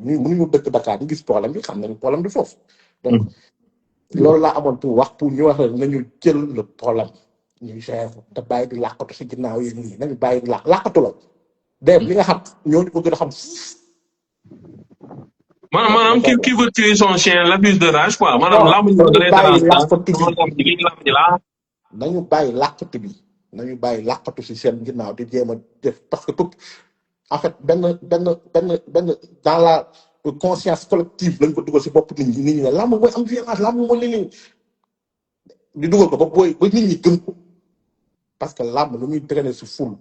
Speaker 2: ñu mënuñu dëkk Dakar ñu gis problème bi xam nañu problème bi foofu donc loolu laa amoon pour wax pour ñu wax la nañu jël le problème ñu gère te bàyyi di làqatu si ginnaaw yi nii nañu bàyyi di làqatu la def li nga xam ñooñu ko gën a xam
Speaker 1: maanaam qui veut tuer son chien l'abuse de rage quoi maanaam lamb ñu da lay
Speaker 2: bàyyi
Speaker 1: dérange
Speaker 2: làqatu bi
Speaker 1: lamb ji laa
Speaker 2: nañu bàyyi làqatu bi nañu bàyyi làqatu si seen ginnaaw di jéem a def parce que tout en fait benn dans la conscience collective lañ ko dugal si bopp nit ñi ne làmb mooy am violence làmb mooy li di dugal ko ba nit ñi gëm ko parce que làmb lu muy drainer si ful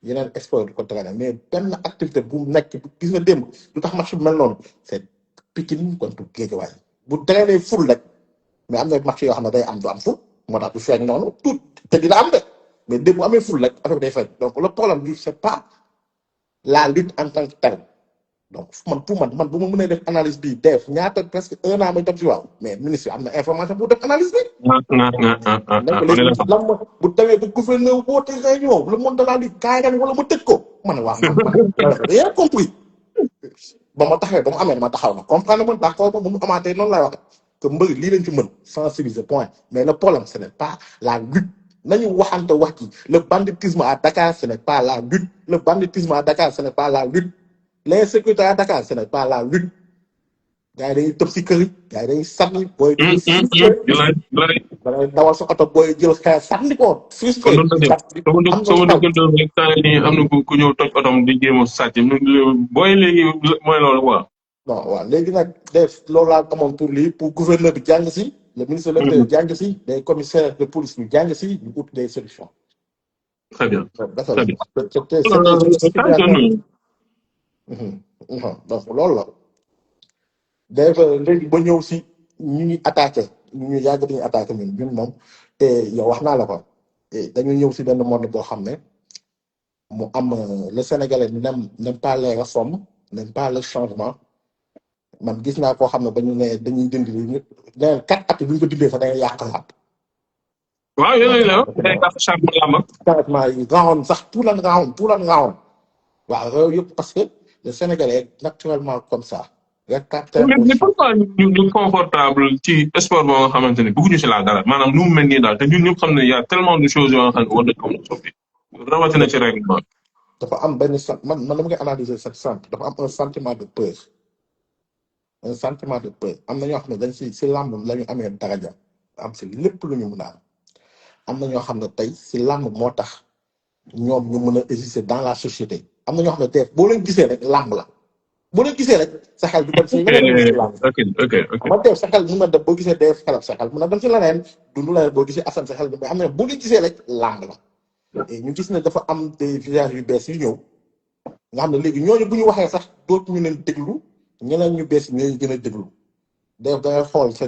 Speaker 2: yeneen sport du ko drainer mais benn activité bu nekk gis nga démb lu tax match bu mel noonu c'est Pikine contre Guédiawaye bu drainer ful rek mais am na match yoo xam ne day am du am ful moo tax du feeñ noonu tout te dina am de mais démb bu amee ful rek affaire bi day feeñ donc le problème du c'est pas la lutte en tant que telle donc pour man bu ma mënee def analyse bi def ñaata presque 1 an may dem si waaw mais ministre am na information pour def analyse bi. donc léegi lan ma bu demee ba gouverneur woote réunion le monde de la lutte kaay wala ma tëj ko man waaw man rien compris ba ma taxawee ba mu amee ma taxaw na comprendre man d'accord ba mu amaatee noonu laay wax que mbëri lii lañ ci mën sensibiliser point mais le problème ce n'est pas la lutte. nañu waxante wax ci le banditisme à Dakar ce n'est pas la lutte le banditisme à Dakar ce n'est pas la lutte l'insécurité à Dakar ce n'est pas la lutte gars yi dañuy tëb si kër yi gars yi dañuy sànni booy dangay dawal sa oto booy jël xeer sànni ko frustré
Speaker 1: am na ku ñëw toj otom di jéem a sàcc booy léegi mooy loolu quoi
Speaker 2: bon waaw léegi nag def loolu laa amoon pour lii pour gouverneur bi jàng si le ministre de l'Intérieur jàng si des commissaires de police ñu jàng si ñu ut des solutions.
Speaker 1: Très bien. Très bien.
Speaker 2: donc loolu la. d'ailleurs léegi ba ñëw si ñu ngi attaqué ñu yàgg dañuy attaqué ñun moom te yow wax naa la ko dañu ñëw si benn monde boo xam ne mu am le Sénégalais n'aime pas les réformes n'aime pas le changement. man gis naa koo xam ne ba ñu ne dañuy dindi ñu ne 4 at bu ñu ko dindee sax da ngay yàq làmb.
Speaker 1: waaw yooyu la day tax
Speaker 2: changement yi rawoon sax tout lan rawoon waaw yooyu yëpp parce que le Sénégalais est naturellement comme ça.
Speaker 1: mais pourquoi ñu confortable ci sport boo nga xamante ne bëgguñu si laa dara maanaam nu mu mel nii daal te ñun ñëpp xam ne y a tellement de choses yoo nga xam ne war nañ ko mën a soppi rawatina ci règlement.
Speaker 2: dafa am benn man dama koy analyser cette sànq dafa am un sentiment de peur. un sentiment de peur am na ñoo xam ne dañ si làmb la ñu amee daraja am si lépp lu ñu mën a am na ñoo xam ne tey si làmb moo tax ñoom ñu mën a exister dans la société am na ñoo xam ne tey boo leen gisee rek làmb la boo leen gisee rek sa xel du dem si leneen làmb ma teew sa xel mën na dem boo gisee def xelab sa xel mën na dem si leneen dundu leneen boo gisee asan sa xel mais am na boo leen gisee rek làmb la ñu gis ne dafa am des visages yu bees yu ñëw nga xam ne léegi ñooñu bu ñu waxee sax dootu ñu leen déglu ñeneen ñu bees ñooy gën a déglu def da ngay xool sa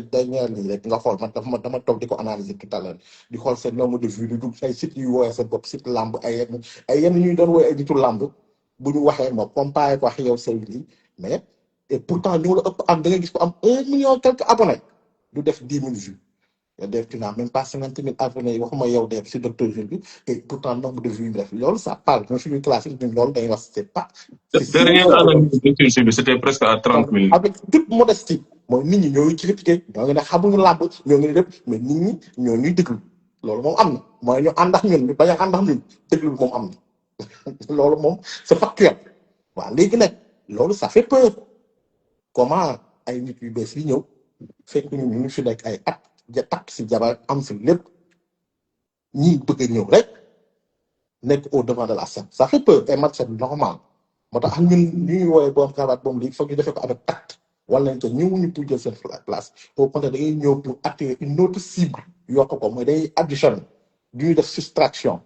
Speaker 2: dernière lii rek nga xool man dama toog di ko analyser tout à l'heure di xool seen nombre de vues di dugg ay sites yu woowee sa bopp site lamb ay yenn ñuy doon woowee ay nitu lamb bu ñu waxee ma comparé ko wax yow say lii mais et pourtant ñu la ëpp am da ngay gis ko am 1 million quelques abonnés du def 10 000 vues yow def tu n'as même pas 50 000 abonnés waxuma yow def si Docteur Jules bi et pourtant nombre de vues yu def loolu ça parle ñun suñuy classe yi ñun loolu dañuy wax c'est pas.
Speaker 1: dernière analyse Docteur Jules bi c'était presque à 30 000.
Speaker 2: avec toute modestie mooy nit ñi ñoo ngi critiqué ñoo ngi ne xamuñu làmb ñoo ngi ne def mais nit ñi ñoo ñuy déglu loolu moom am na mooy ñu ànd ak ñun bañ a ànd ak ñun déglu moom am na loolu moom c'est factuel waaw léegi nag loolu ça fait peur comment ay nit yu bees yi ñëw fekk ñu ñu fi nekk ay at ja takk si jabar am si lépp ñii bëgg a ñëw rek nekk au devant de la scène ça fait peur et man c'est normal moo tax ñun ñuy woowee boom cravate boom lii foog ñu defee ko avec tact wala nañ ko ñëwuñu pour jël seen place au contraire da ngay ñëw pour attirer une autre cible yokk ko mooy day addition du ñuy def soustraction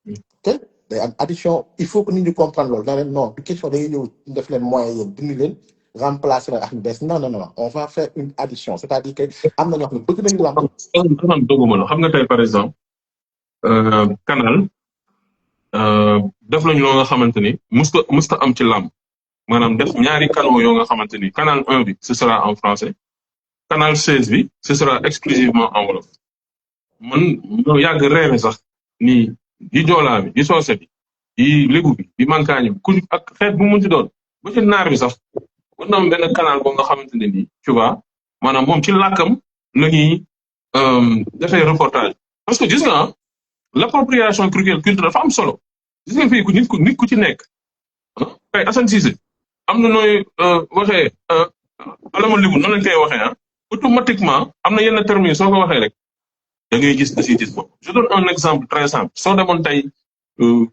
Speaker 2: ok day am addition il faut que nit ñi comprendre loolu da leen non du question da ngay ñëw def leen moyen yéen dindi leen remplacer leen ak ñu bees non on va faire une addition c'est-à-dire que am na ñoo xam ne bëgg nañu lamb
Speaker 1: doguma la xam nga tey par exemple canal def nañu loo nga xamante ni musta am ci làmb maanaam def ñaari canaux yoo nga xamante ni canal 1 bi ce sera en français canal 16 bi ce sera exclusivement en wolof man ñoo yàgg rêvé sax ni di joolaa bi di soose bi di lébu bi di mankaañ bi ku ak xeet bu mu ci doon ba ci naar bi sax war na am benn canal boo nga xamante ne nii tu vois maanaam moom ci làkkam la ñuy defee reportage parce que gis nga l'appropriation culturelle dafa am solo gis nga fii nit ku ci nekk tey Assane Cissé am na nooy waxee alama libu noonu lañ koy waxee automatiquement am na yenn termes yi soo ko waxee rek da ngay gis da ciy gis bopp je donne un exemple très simple soo demoon tey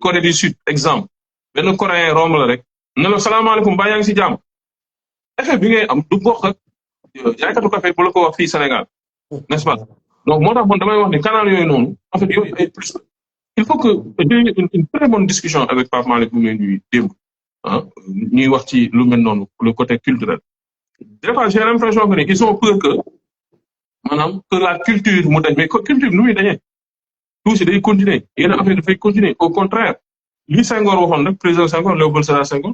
Speaker 1: Corée du Sud exemple benn coréen romb la rek ne la salaamaaleykum mbaa yaa ngi si jàmm effet bi ngay am du bokk ak jaaykatu café bu la ko wax fii Sénégal n'est-ce pas donc moo tax man damay wax ni canal yooyu noonu en fait yooyu ay plus il faut que j'ai eu une très bonne discussion avec Pape Malick bu ngeen ñuy démb ñuy wax ci lu mel noonu le côté culturel des fois j'ai l'impression que ni ils ont peur que maanaam que la culture mu dañ mais culture nu muy dañee tout si day continuer yenn affaire dafay continuer au contraire li Senghor waxoon rek président Senghor Léopold Sédar Senghor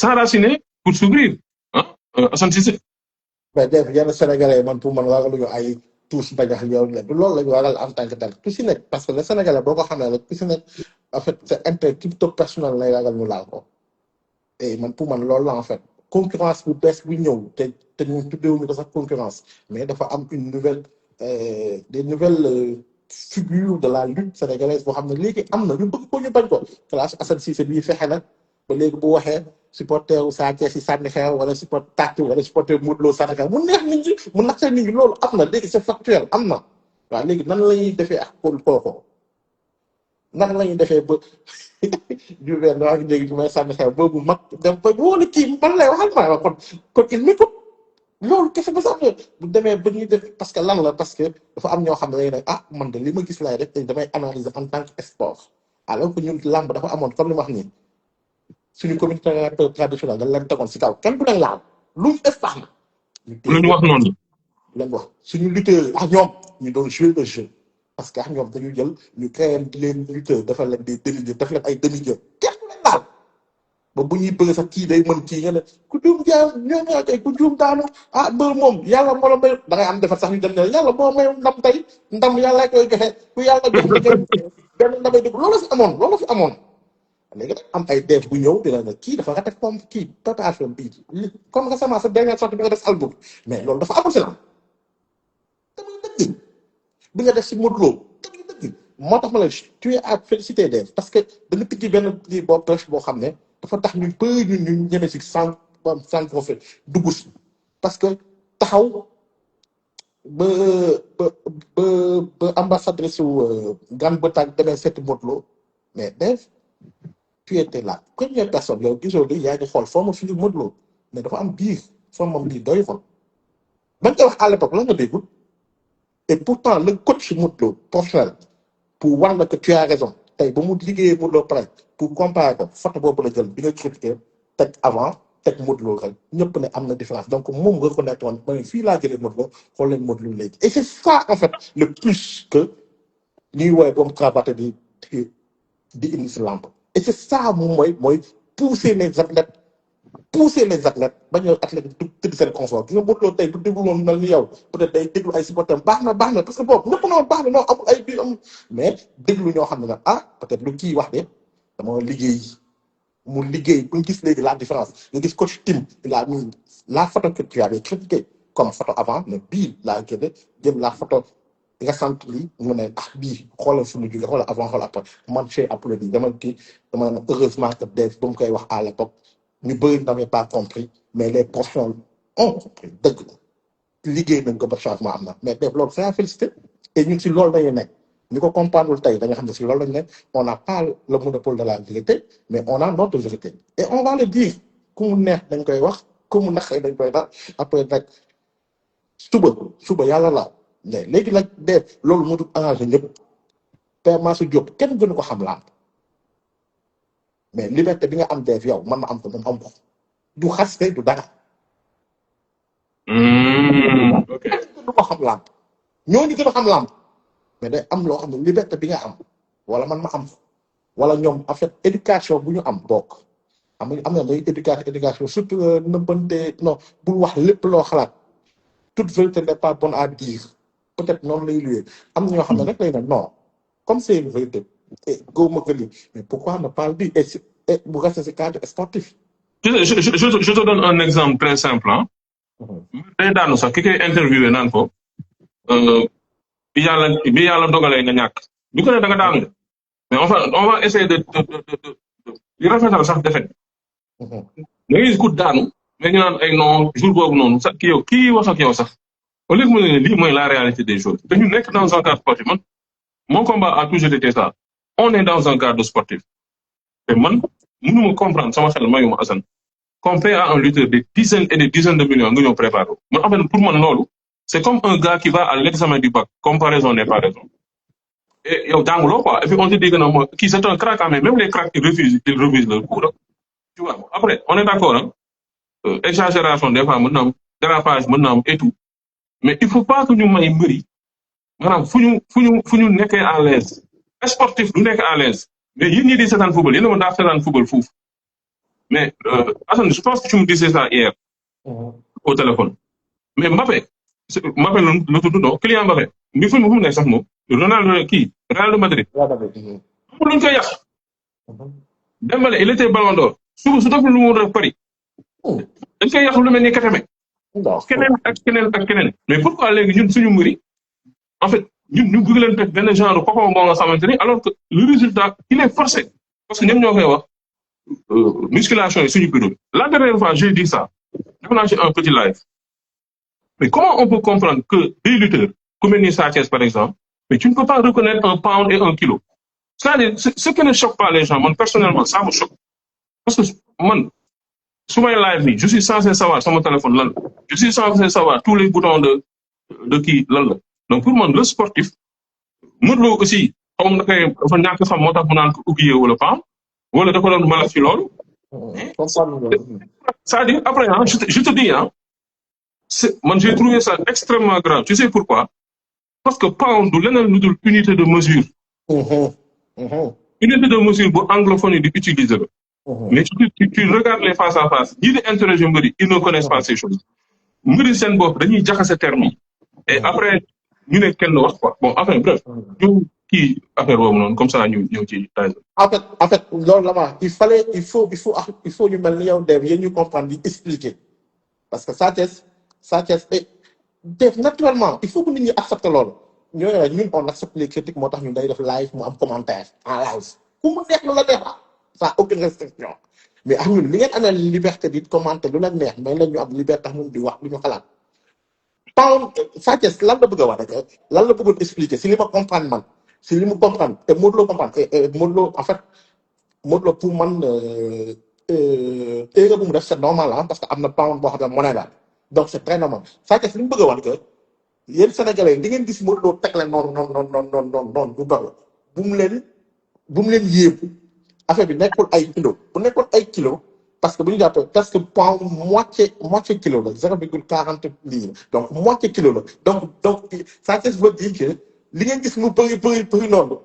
Speaker 1: s'enraciner pour s'ouvrir Assane Cissé
Speaker 2: mais def yenn Sénégalais man pour man ragaluñu ay tous bañax yow la du loolu lañu waral en tant que tel ku si nekk parce que le Sénégalais boo ko xamee rek ku si nekk en fait c'est intérêt crypto personnel lay ragal ñu laal ko et man pour man loolu la en fait concurrence bu bees bu ñëw te ñu tuddewuñu ko sax concurrence mais dafa am une nouvelle des nouvelles figures de la lutte sénégalaise boo xam ne léegi am na ñu bëgg ko ñu bañ ko classe Assane Cissé bii fexe na ba léegi bu waxee supporter Sa Thiès si sànni xeer wala support tàcc wala supporter Modou Lo sànni xeer mu neex nit ñi mu naqari nit ñi loolu am na léegi c'est factuel am na waaw léegi nan la ñuy defee ak kooko nan la ñuy defee ba du weer daa ngi léegi may sànni xeer boobu mag dem ba wóolu kii man lay waxal maa kon il m'écoute loolu kese ba sax bu demee ba ñuy def parce que lan la parce que dafa am ñoo xam ne dañuy ne man de li ma gis laay def damay analyser en tant que sport alors que ñun làmb dafa amoon comme li ma wax nii suñu communauté traditionnelle dañ leen tegoon si kaw kenn du leen laal lu ñu def baax na.
Speaker 1: lu ñu wax noonu
Speaker 2: leen wax suñu lutteurs ak ñoom ñu doon jouer le jeu parce que ak ñoom dañu jël ñu créé leen lutteurs dafa leen des demi-dieux daf leen ay demi-dieux kenn du leen laal ba bu ñuy bëgg sax kii day mën kii nga ne ku juum jaay ñoo ñoo tey ku juum daanu mbër moom yàlla moo la may da ngay am defar sax ñu dem ne yàlla moo may ndam tey ndam yàlla koy joxe ku yàlla jox benn ndamay dugg loolu fi amoon léegi nag am ay def bu ñëw dina ne kii dafa rate comme kii préparation bii comme récemment sa dernière sortie bi nga def album mais loolu dafa amul si la tamit dëgg bi nga def si Modou Lo tamit dëgg moo tax ma la tu es à féliciter Dave parce que da nga tijji benn kii boo prêche boo xam ne dafa tax ñu bëri ñu ñeme si sans profit dugg si parce que taxaw ba ambassadrice su Grande-Bretagne demee seeti Modou Lo mais Dave tu étais la première personne yow gisoo li yaa ngi xool forme fi ñu Modou Lo mais dafa am biir formam bii doy fa bañ koy wax à l'époque la nga déggul et pourtant le coach Modou Lo professionnel pour war la que tu as raison tey ba mu liggéeyee Modou Lo pare pour comparer ko photo boobu la jël bi nga critiqué teg avant teg Modou Lo rek ñëpp ne am na différence donc moom reconnaître woon ma ne fii laa jëlee Modou Lo xool leen Modou Lo léegi et c'est ça en fait le plus que ñuy woowee boobu cravaté di indi si lampe et c'est ça moom mooy pousser les athlètes ba ñëw athlètes yi tëdd seen confort gi nga Modou Lo tey du déglu woon mel ni yow peut-être day déglu ay supporters baax na parce que boobu ñëpp noonu baax na non amul ay biir amul mais déglu ñoo xam ne nag peut-être lu kii wax de dama liggéey mu liggéey bu ñu gis léegi la différence nga gis coach Tim il a mis la photo que tu avais critiqué comme photo avant mais bii laa génne jël la photo récente li mu ne bii xoolal suñu jóge xoolal avant xoolal après man j'ai applaudi dama ne heureusement que Dave ba mu koy wax à l'époque ñu bëri n'avaient pas compris mais les professionnels ont compris dëgg la liggéey nañ ko ba changement am na mais Dave loolu c'est à féliciter et ñun si loolu dañuy nekk ñu ko comprendre tey da nga xam ne si loolu lañ nekk on n'a pas le monopole de la vérité mais on a notre vérité et on va le dire ku mu neex dañ koy wax ku mu naqari dañ koy wax après nag suba yàlla la mais léegi nag Dave loolu moo dul arrangé ñëpp Père Massou Diop kenn gënu ko xam làmb mais liberté bi nga am Dave yow man ma am ko moom am ko du xaste du dara.
Speaker 1: ok
Speaker 2: kenn gënu ko xam làmb ñooñu gën a xam làmb mais day am loo xam ne liberté bi nga am wala man ma am ko wala ñoom en fait éducation bu ñu am bokk xam nga am na day éducation surtout nëbbante non bul wax lépp loo xalaat toute vérité n'est pas bonne à dire peut-être noonu lay luwee am na ñoo xam ne nag lay ne non comme c'est une vérité góob ma ko lii mais pourquoi ne pas le dire et bu rester si cadre sportif.
Speaker 1: Je te donne un exemple très simple. Hein. Day daanu sax ki koy interviewé naan ko bi yàlla dogalee nga ñàkk du ko ne da nga daanu de mais on va essayer de di rafetal sax defet da ngay gis ku daanu mais ñu naan ay non jour boobu noonu sax kii wax ak yow sax au lieu que mu ne lii mooy la réalité des choses te ñu nekk dans un cadre sportif man mon combat a toujours été ça on est dans un cadre sportif te man mënuma comprendre sama xel mayuma Assane qu'on paie à un lutteur des dizaines et des dizaines de millions nga ñëw préparer man en fait pour man loolu c'est comme un gars qui va à l'examen du bac comparaison n'est pas raison et yow jànguloo quoi et puis on te dit que non mooy kii c'est un crack mais même les cracks ils refusent leur cours tu vois après on est d'accord hein exagération des fois mën na am dérapage mën na am et tout mais il faut pas que ñu may mbëri maanaam fu ñu nekkee à l'aise sportif du nekk à l'aise mais yéen ñi di seetaan football yéen a mën daa seetaan football foofu mais Assane je pense que tu me disais ça hier au téléphone mais Mbappé la tudd non Kylian Mbappé mi fu mu nekk sax moom Ronaldo kii Real de Madrid amul luñ koy yàq Dembélé il était Ballon d'Or su deful lu mu def Paris dañ koy yàq lu mel ni Keteme keneen mais pourquoi léegi ñun suñu mbëri en fait ñun ñu bëgg leen teg benn genre koko moo nga xamante ni alors que le résultat il est forcé parce que ñoom ñoo koy wax musculation yi suñu bureau la dernière fois j'ai dit ça def naa ci un petit live mais comment on peut comprendre que des lutteurs comme ni Sa Thiès par exemple mais tu ne peux pas reconnaître un pound et un kilo c'est-à-dire ce qui ne choque pas les gens man personnellement ça me choque parce que man su may live nii je suis censé savoir sama téléphone lan je suis censé savoir tous les boutons de kii lan la donc pour man le sportif Modou Lo aussi xaw ma dafa ñàkk xam moo tax mu naan ko oublié wala pas wala dafa doon mala ci loolu c'est-à-dire après hein je te dis hein man j'ai trouvé ça extrêmement grave tu sais pourquoi parce que pound du leneen lu dul unité de mesure unité de mesure bu anglophone yi di utiliser la mais tu regardes les face à face ñii di interroger mbëri ils ne connaissent pas ces choses mbëri seen bopp dañuy jaxase termes yi et après ñu ne kenn wax quoi bon enfin bref ñu kii affaire boobu noonu comme ça ñu ñëw ci taille.
Speaker 2: en fait loolu la ma il faut ñu mel ni yow Dave yéen ñu comprendre di expliquer parce que Sa Thiès Dave naturellement il faut que nit ñi accepter loolu ñooy ñun on accepte les critiques moo tax ñun day def live mu am commentaire en live ku mu neex lu la neex sans aucune restriction mais ak ñun li ngeen amee liberté di commenter lu la neex mais la ñu am liberté tax ñun di wax lu ñu xalaat Pound Sa Thiès lan la bëgg a wax rek lan la bëggoon expliquer si li ma comprendre man si li mu comprendre te Modou Lo comprendre et Modou Lo en fait Modou Lo pour man erreur bu mu def c'est normal ah parce que am na Pound boo xam ne monnaie la donc c'est très normal Sa Thiès li mu bëgg a wax que yéen Sénégalais di ngeen gis Modou Lo teg leen noonu bu bëri bu mu leen yéebu affaire bi nekkul ay kilo bu nekkul ay kilo parce que bu ñu jàppee presque pound moitié kilo la 0,40 livres donc moitié kilo la donc Sa Thiès veut dire que li ngeen gis mu bëri noonu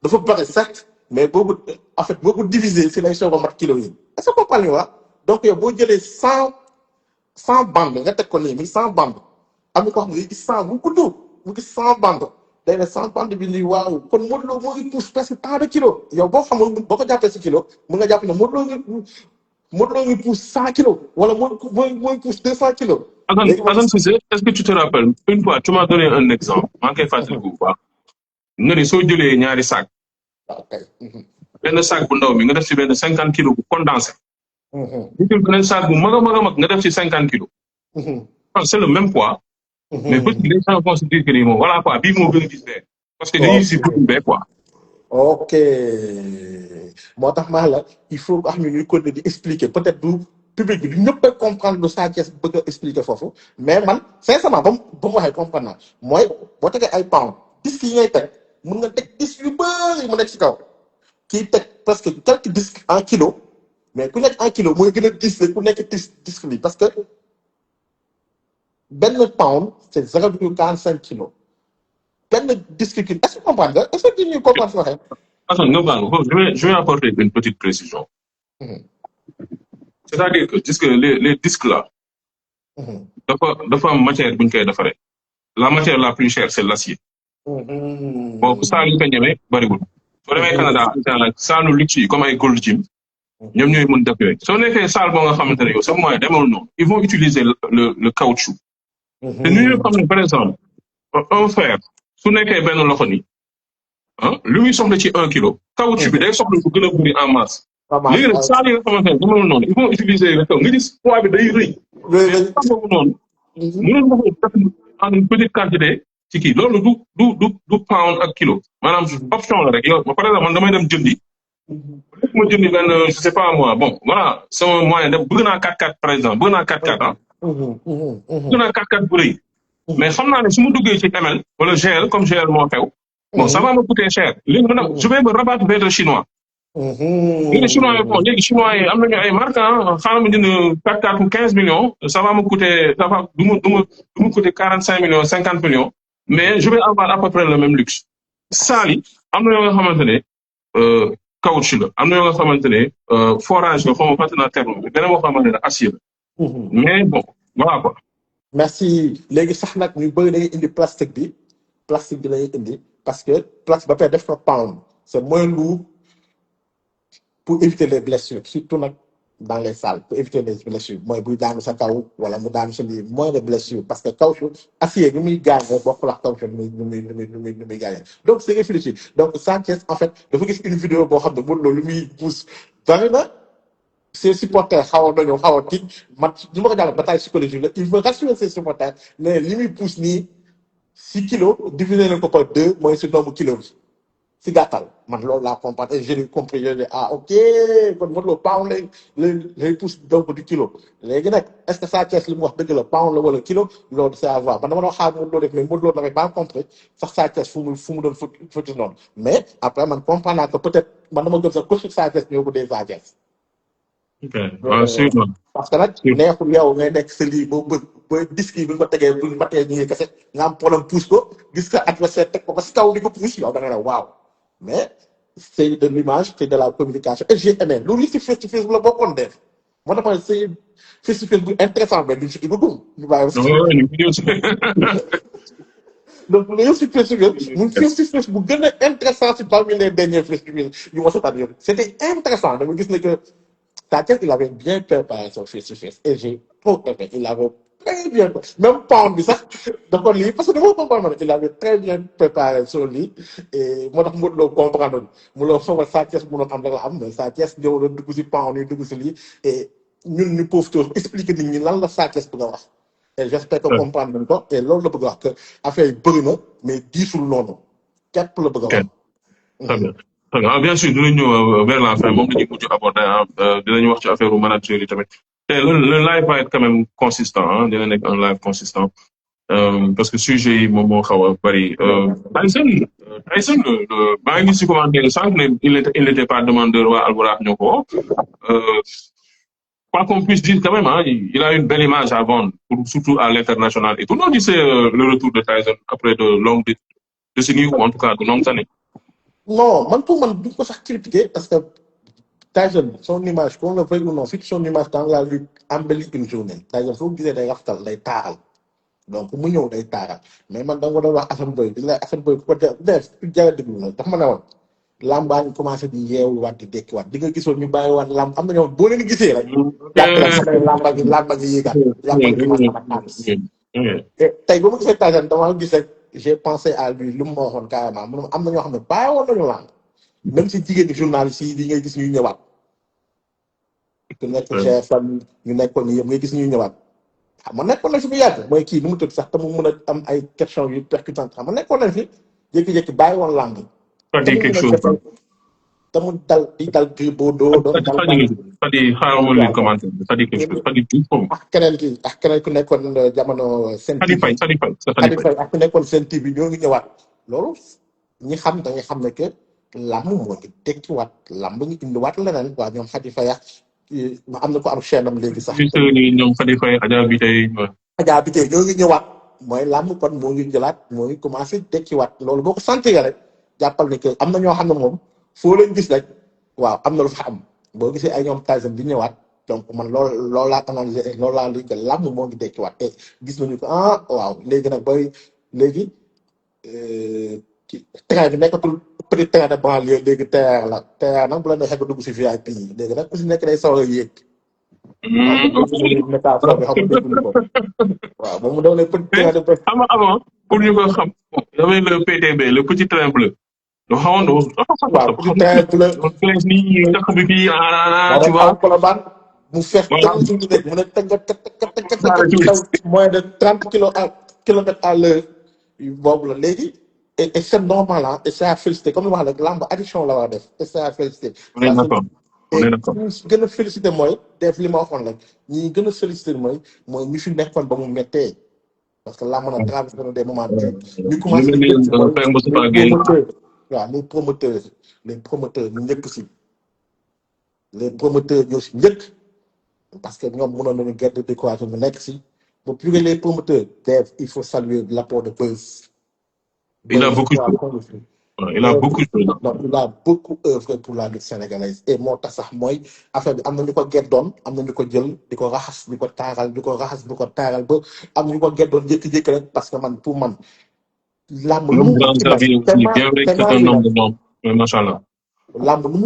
Speaker 2: dafa bëri certes mais boobu en fait boo ko diviser si lay soog a mat kilo yi est-ce que comprendre nga donc yow boo jëlee 100 bandes nga teg ko nii 100 bandes am na ko xam ne gis 100 bu gudd mu gis 100 bandes day ne 100 bandes bi nii waaw kon Modou Lo moo ngi pousse presque tant de kilos yow boo xamul boo ko jàppee si kilo mun nga jàpp ne Modou Lo ngi pousse 100 kilos wala mooy pousse 200 kilos.
Speaker 1: Assane Cissé est-ce que tu te rappelles une fois tu m'as donné un exemple maa ngi koy fàttaliku bu baax nga ne soo jëlee ñaari sac benn sac bu ndaw bi nga def ci benn 50 kilos bu condensé. bu jël beneen sac bu mag a mag nga def ci 50 kilos. c'est le même poids. mais peut-être les gens vont se dire que moom voilà quoi bii moo gën a gis bee parce que dañuy si bëgg bee quoi.
Speaker 2: ok moo tax maa la il faut que ñuy continuer di expliquer peut-être du public bi du ñëpp a comprendre lu Sa Thiès bëgg a expliquer foofu mais man sincèrement ba mu waxee comprendre naa mooy boo tegee ay pound disques yi ngay teg mën nga teg disques yu bëri mu nekk ci kaw kii teg presque quelques disques en kilo mais ku nekk en kilo mooy gën a dis ku nekk disque bi parce que benn pound c'est 0,45 kilos benn disque ki est-ce que comprendre nga est-ce que ñu comprendre si waxee.
Speaker 1: Attends nga baal ma je vais apporter une petite précision. c'est-à-dire que gis nga les disques là
Speaker 2: Mhm.
Speaker 1: dafa am matière bu ñu koy defaree la matière la plus chère c'est l'acier bon saa yu ñu ko ñemee bariwul soo demee Canada saalu luxe yi comme ay Gold Gym ñoom ñooy mën def yooyu soo nekkee salle boo nga xamante ne yow sa moyen demul noonu ils vont utiliser le caoutchouc te ñu ñoo xam ne par exemple un fer su nekkee benn loxo ni lu muy soxla ci 1 kilo caoutchouc bi day soxla bu gën a bëri en masse léegi nag salle yi nga xamante ne demul noonu ils vont utiliser le caoutchouc nga gis poids bi day rëy mais salle boobu noonu mënoon nga ko def en une petite quantité ci kii loolu du pound ak kilo maanaam option la rek yow par exemple man damay dem jëndi léegi ma jëndi benn je sais pas moi bon voilà sama moyen dem bëgg naa 4x4 par exemple bëgg naa 4x4 bëgg naa 4x4 bu rëy mais xam naa ne su ma duggee ci ML wala GL comme GL moo xew bon ça va me coûter cher léegi ma dem je vais me rabattre vers le chinois léegi chinois yi bon léegi chinois yi am nañu ay marques xaaral ma jënd 4x4 pour 15 millions ça va me coûter ça va du ma coûter 45 millions 50 millions mais je vais avoir à peu près le même luxe saali am na yoo nga xamante ne caoutchouc la am na yoo nga xamante ne forage la xaw ma fàtte naa terme bi beneen boo xamante ne acier la mais bon voilà quoi.
Speaker 2: merci léegi sax nag ñu bëri dañuy indi plastique bi lañuy indi parce que plastique ba pare def na pound c'est moins lourd pour éviter les blessures surtout nag dans les salles pour éviter les blessures mooy buy daanu sa kaw wala mu daanu sa lii moins de blessures parce que caoutchouc acier ni muy gaañee bokkul ak caoutchouc ni muy gaañee donc c'est réfléchi donc Sathies en fait dafa gis une vidéo boo xam ne Modou Lo lu muy pousse bari na ses supporters xaw a tiit man li ma ko jàllale bataille psychologique la il veut rassurer ses supporters mais li muy pousse nii 6 kilos divisé nañ ko par 2 mooy si nombre kilos bi si gàttal man loolu laa comprendre et j'ai compris je dis ok kon Modou Lo pound lay pousse donc du kilo léegi nag est-ce que Sathies li mu wax dëgg la pound la wala kilo loolu c'est à voir man dama doon xaar Modou Lo def mais Modou Lo n'avait pas compris sax Sathies fu mu doon futti noonu mais après man comprendre naa que peut-être man dama gëm sax coach Sathies ñoo ko des Sathies
Speaker 1: ok sûrement
Speaker 2: parce que nag neexul yow ngay nekk sa lii ba disque yi bi nga ko tegee bu matee ñu ngi kese nga am problème pousse ko gis ka adversaire teg ko ba si kaw di ko pousse yow da nga ne waaw mais c'est de l'image c'est de la communication et j'ai aimé loolu li si face to face bu la bokkoon def moo tax ma c'est face to face bu intéressant mais duñ si dugg ñu bàyyi donc le face to face mu face to face bu gën a intéressant si parmi les derniers face to face yu ma seetaan yëpp c'était intéressant dama gis ne que Sathies il avait bien préparé son face to face et j'ai trop aimé il avait très bien même pound bi sax da ko lii parce que dama comprendre il avait très bien préparé son lii et moo tax Modou Lo comprendre mu loo foog Sathies mu doon am rek la am mais Sathies ñëw na dugg si pound yi dugg si lii et ñun ñu profité expliquer nit ñi lan la Sathies bëgg a wax et j'espère que comprendre nañ ko et loolu la bëgg a wax que affaire yi bëri na mais diisul noonu képp la bëgg a wax.
Speaker 1: très bien très bien bien sûr dinañ ñëw vers la fin moom la ñuy mujj aborder dinañu wax ci affaire u manager yi tamit te le live va être quand même consistant dina nekk un live consistant parce que sujet yi moom moo xaw a bëri Tyson maa ngi gis ci commentaire sànq ne il n'était pas demandeur waa Albourakh ñoo ko quoi qu'on puisse dire quand même il a une belle image à vendre surtout à l'international et tout le monde dit c'est le retour de Tyson après de longues décennies ou en tout cas de longues années.
Speaker 2: non man pour man duñ ko sax critiquer parce que Tyson son image qu'on le veuille ou non fixe son image dans la lutte embellit une journée Tyson soo gisee day rafetal day taaral donc mu ñëw day taaral mais man da nga doon wax Assane Boye bi la Assane Boye ko def ku jara déglu na dafa ma ne woon lamb baa ngi commencé di yeewuwaat di dekkiwaat di nga gisoon ñu bàyyiwaat lamb am na ñoo boo leen gisee rek jàppale samay lamba gi yéegaat lamba gi commencé na xaalis tey ba ma gisee Tyson dama gis rek j'ai pensé à lui lu mu ma waxoon carrément mu am na ñoo xam ne bàyyi woon nañu lamb même si jigéen ñi journaliste yi di ngay gis ñuy ñëwaat ku nekk GFM ñu nekkoon ni yëpp ngay gis ñuy ñëwaat xam nga nekkoon nañ fi bu yàgg mooy kii nu mu tëdd sax te mu mën a am ay questions yu percutantes xam nga nekkoon nañ fi jékki-jékki bàyyi woon lamb te mu dal di dal Gris Bordeaux doon dal ak keneen ku nekkoon jamono Sen TV ak ku nekkoon Sen TV ñoo ngi ñëwaat loolu ñi xam da nga xam ne que lamb moo ngi tekkiwaat lamb ñu indiwaat leneen waa ñoom Khady Faye am na ko am chaîne am léegi sax
Speaker 1: ñoom Khady Faye
Speaker 2: Adja bi tey ñoo ngi ñëwaat mooy lamb kon moo ngi jëlaat moo ngi commencé tekkiwaat loolu boo ko sentir rek jàppal ne que am na ñoo xam ne moom foo leen gis rek waaw am na lu fa am boo gisee ay ñoom Tyson di ñëwaat donc man loolu laa analysé et loolu laa li que làmb moo ngi dekkiwaat te gis nañu ko waaw léegi nag bay léegi terrain bi nekkatul petit terrain de banlieue léegi terrain la terrain nag bu la neexee nga dugg si VIP yi léegi nag ku si nekk day sawar a yéeg waaw bu ñu métaphore bi xam nga dégguñu ko waaw moom mu doon les petits terrain de
Speaker 1: xam nga avant pour ñu ko xam y avait le PTB le petit train bleu dafa xawoon
Speaker 2: waaw petit terrain bleu
Speaker 1: nii tax bi fii
Speaker 2: waaw
Speaker 1: tu vois
Speaker 2: Colobane mu fees tànn suñu nekk mu ne teg daw moins de 30 kilomètres à l'heure boobu la léegi et c'est normal ah et c'est à féliciter comme li ma wax rek lamb addiction la war a def et c'est à féliciter
Speaker 1: on est d'accord on est d'accord
Speaker 2: ñu gën a féliciter mooy def li ma waxoon rek ñi gën a féliciter mooy ñu fi nekkoon ba mu méttee parce que lamb na traversé des moments durs ñu commencé di jël les promoteurs ñu njëkk si les promoteurs ñoo si njëkk parce que ñoom mënoon nañu gerte décoration bi nekk si ba plus les promoteurs il faut saluer l'apport de Beuz.
Speaker 1: Il a beaucoup joué. Il a beaucoup joué.
Speaker 2: Donc, il a beaucoup œuvré pour la lutte sénégalaise et moo tax sax mooy affaire bi am na ñu ko geddoon am na ñu ko jël di ko raxas di ko taaral di ko raxas di ko taaral ba am ñu ko geddoon jékki-jékki rek parce que man pour man làmb lu mu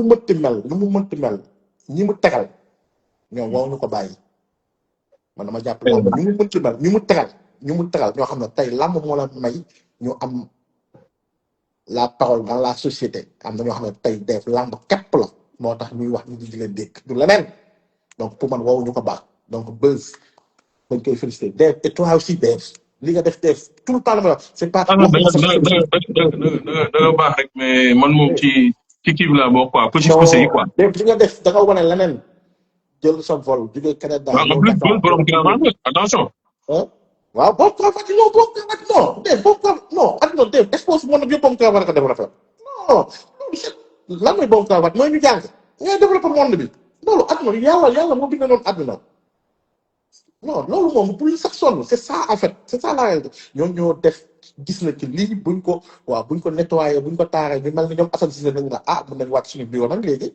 Speaker 2: mënti mel ñi mu tegal ñoom waruñu ko bàyyi man dama jàpp làmb ñu mu mënti mel ñu mu tegal ñoo xam ne tey làmb moo la may ñu am la parole dans la société am na ñoo xam ne tey def làmb képp la moo tax ñuy wax ñu di leen dégg du leneen donc pour man waruñu ko baax donc Beuz dañ koy féliciter Dave et toi aussi Dave li nga def tout le temps la ma wax c'est pas.
Speaker 1: da nga baax rek mais man moom ci kii bi laa bokk quoi petit poussé yi quoi.
Speaker 2: Dave li nga def da nga wane leneen jël sa vol jógee Canada.
Speaker 1: waaw en plus borom cravate attention.
Speaker 2: waaw boobu cravate non boobu cravate non Dave boobu cravate non adduna Dave expose monde bi yëpp boobu cravate ko développé non lan mooy boobu cravate mooy ñu jàng ngay développé monde bi loolu adduna yàlla moo bind noonu adduna non loolu moom bu ñu sax sonn c'est ça en fait c'est ça la réalité ñoom ñoo def gis na ci lii buñ ko nettoyé buñ ko taaree bi mel ni ñoom Assane Cissé nañ na mën nañ wàcc suñu bureau nag léegi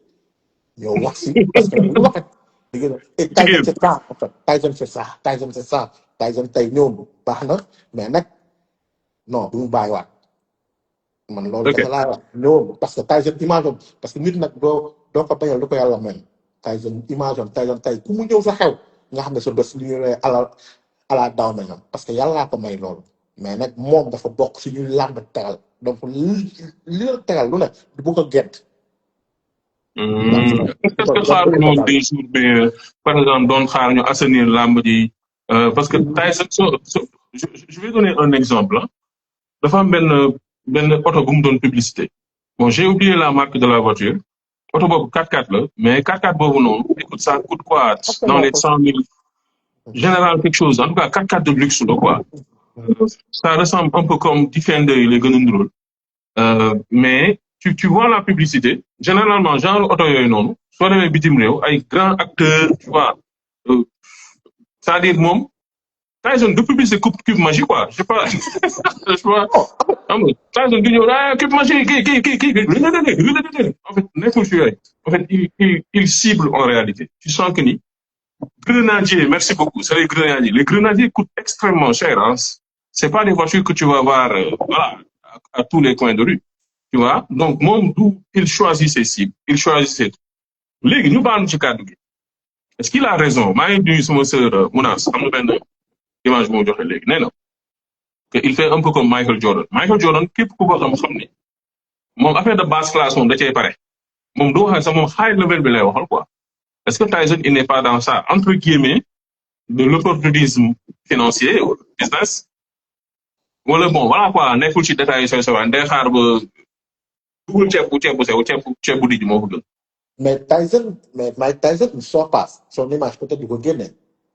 Speaker 2: ñoo wax si parce que lu waxat dégg nga et Tyson c'est ça en fait Tyson c'est ça Tyson tey ñoom baax na mais nag non bu mu bàyyiwaat man loolu dafa laa wax ñoom parce que Tyson image am parce que nit nag doo ko bañal lu ko yàlla mel Tyson image am Tyson tey ku mu ñëw sa xew nga xam ne sa bés li ñu ne ala daaw nañam parce que yàllaa ko may loolu mais nag moom dafa bokk si ñuy làmb tegal donc li la tegal lu ne du bu ko gedd
Speaker 1: est-ce que xaar noonu des jours bi par exemple doon xaar ñu assainir làmb ji parce que Tyson je vais donner un exemple dafa am benn oto bu mu doon publicité bon j'ai oublié la marque de la voiture oto boobu 4x4 la mais 4x4 boobu noonu écoute ça coûte quoi dans les 100 000 général quelque chose en tout cas 4x4 de luxe là quoi ça ressemble un peu comme Defender yi lay gën a ndural mais tu vois la publicité généralement genre oto yooyu noonu soo demee bitim réew ay grands acteurs tu vois c'est-à-dire moom Tyson de publicité cube magie quoi je sais pas je vois xam nga Tyson du ñëw cube magie kii en fait nekkul si yooyu en fait il cible en réalité tu sens que ni grenadier merci beaucoup c'est les grenadiers coûtent extrêmement cher hein c'est pas des voitures que tu vas voir voilà à tous les coins de rue tu vois donc moom il choisit ses cibles il choisit ses léegi ñu baanu ci kàddu gi est-ce qu'il a raison maa ngi nuyu sama sœur Mounas am na benn image bu mu joxe léegi nee na que il fait un peu comme Michael Jordan képp ku ko xam ni moom affaire de basse classe moom da cee pare moom du waxee sax moom high level bi lay waxal quoi est-ce que Tyson il n'est pas dans ça entre guillemets de l'opportunisme financier ou business wala bon voilà quoi nekkul ci détails yi sooy day xaar ba dugal ceeb bu dijj moo ko gën.
Speaker 2: mais Tyson ne sort pas son image peut-être du ko génne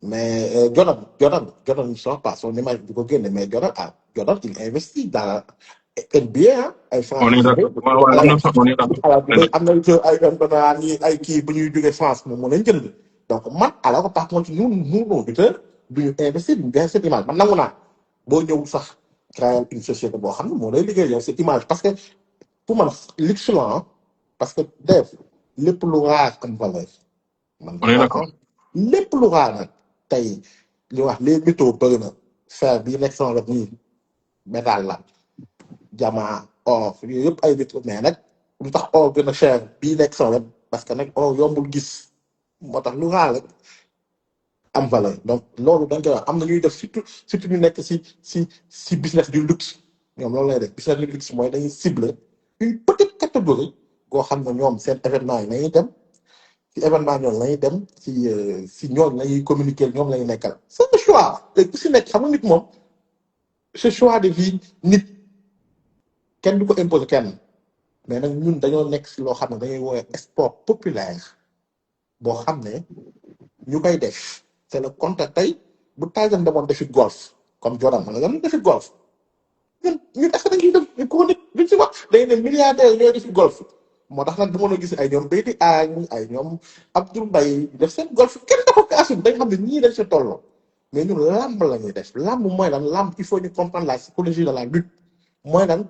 Speaker 2: mais Jordan ne sort pas son image du ko génne mais Jordan il investit dans la NBA ay France.
Speaker 1: on est d'accord
Speaker 2: am na ay kii bu ñuy jógee France moom moo leen jënd donc man alors que par contre nous auditeurs duñu investir duñu joxe cette image man nangu naa boo ñëw sax créer une société boo xam ne moo lay liggéey yow cette image parce que pour man luxe la parce que def lépp lu rare comme valeur.
Speaker 1: on est d'accord
Speaker 2: lépp lu raar nag tey li wax les métaux bëri na fer bii nekk sama wet nii métal la diamant or yooyu yëpp ay métaux mais nag lu tax or gën a cher bii nekk sama wet parce que nag or yombul gis moo tax lu raar rek am valeur donc loolu dañ koy wax am na ñuy def surtout ñu nekk si business du luxe ñoom loolu lay def business du luxe mooy dañuy cibler une petite catégorie goo xam ne ñoom seen événement yi nañuy dem ci événement ñoom lañuy dem si ñoom lañuy communiquer ñoom lañuy nekkal c'est le choix te ku si nekk xam nga nit moom ce choix de vie nit kenn du ko imposer kenn mais nag ñun dañoo nekk si loo xam ne dañuy woowee sport populaire boo xam ne ñu koy def c'est le contraire tey bu Tyson demoon defi golf comme Jordan ma nga dem defi golf ñun est-ce que dañuy dem ñu ko nit duñ si wax day ne milliardaire ñooy defi golf moo tax nag bu mën a gis ay ñoom Bédi Agne ay ñoom Abdoul Mbaye def seen golf kenn da ko kaasul dañ xam ne ñii dañ si tolloo mais ñun làmb la ñuy def làmb mooy lan làmb il faut ñu comprendre la psychologie de la lutte mooy lan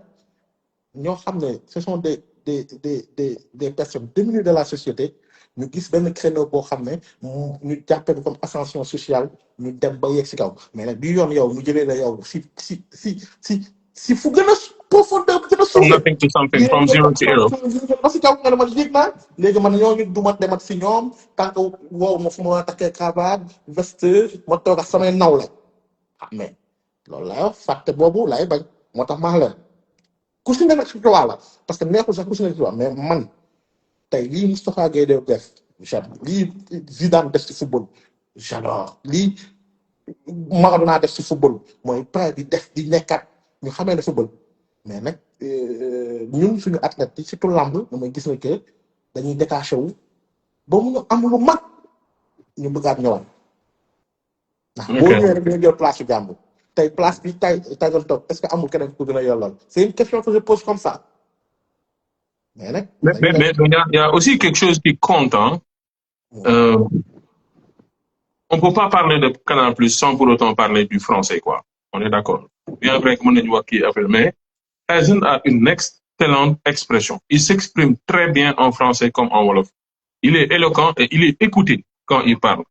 Speaker 2: ñoo xam ne ce sont des personnes démunies de la société ñu gis benn créneau boo xam ne ñu jàppee comme ascension sociale ñu dem ba yegg si kaw mais nag bi yoon yow ñu jëlee la yow si fu gën a profondeur bi gën a
Speaker 1: From
Speaker 2: suufee
Speaker 1: nothing to something, from zero to hero.
Speaker 2: ba si kaw nga ne man yéeg naa léegi man ñooñu du ma demat si ñoom tant que wow ma fu ma takkee cravate veste ma toog ak samay naw la ah mais loolu lay wax fàtte boobu lay bañ moo tax maa leen ku si ne nag si droit la parce que neexul sax ku si ne si droit mais man tey lii Moustapha Gueye def j'adore lii Zidane def ci football j'adore lii Maradona def ci football mooy prêt di def di nekkat ñu xamee ne football mais nag ñun suñu athlètes yi surtout lamb damay gis ne que dañuy détaché wu ba mu ñu am lu mag ñu bëggaat ñëwaat ndax boo ñëwee rek dañu jël place su jàmbur tey place bi tay doon toog est-ce que amul keneen ku gën a yollal c'est une question que je pose comme ça mais nag
Speaker 1: Mais il y a aussi quelque chose qui compte, hein. On peut pas parler de Canal Plus sans pour autant parler du français, quoi. On est d'accord. Bien vrai que mon éducat qui appelle, mais Tyson a une excellente expression. Il s'exprime très bien en français comme en wolof. Il est éloquent et il est écouté quand il parle.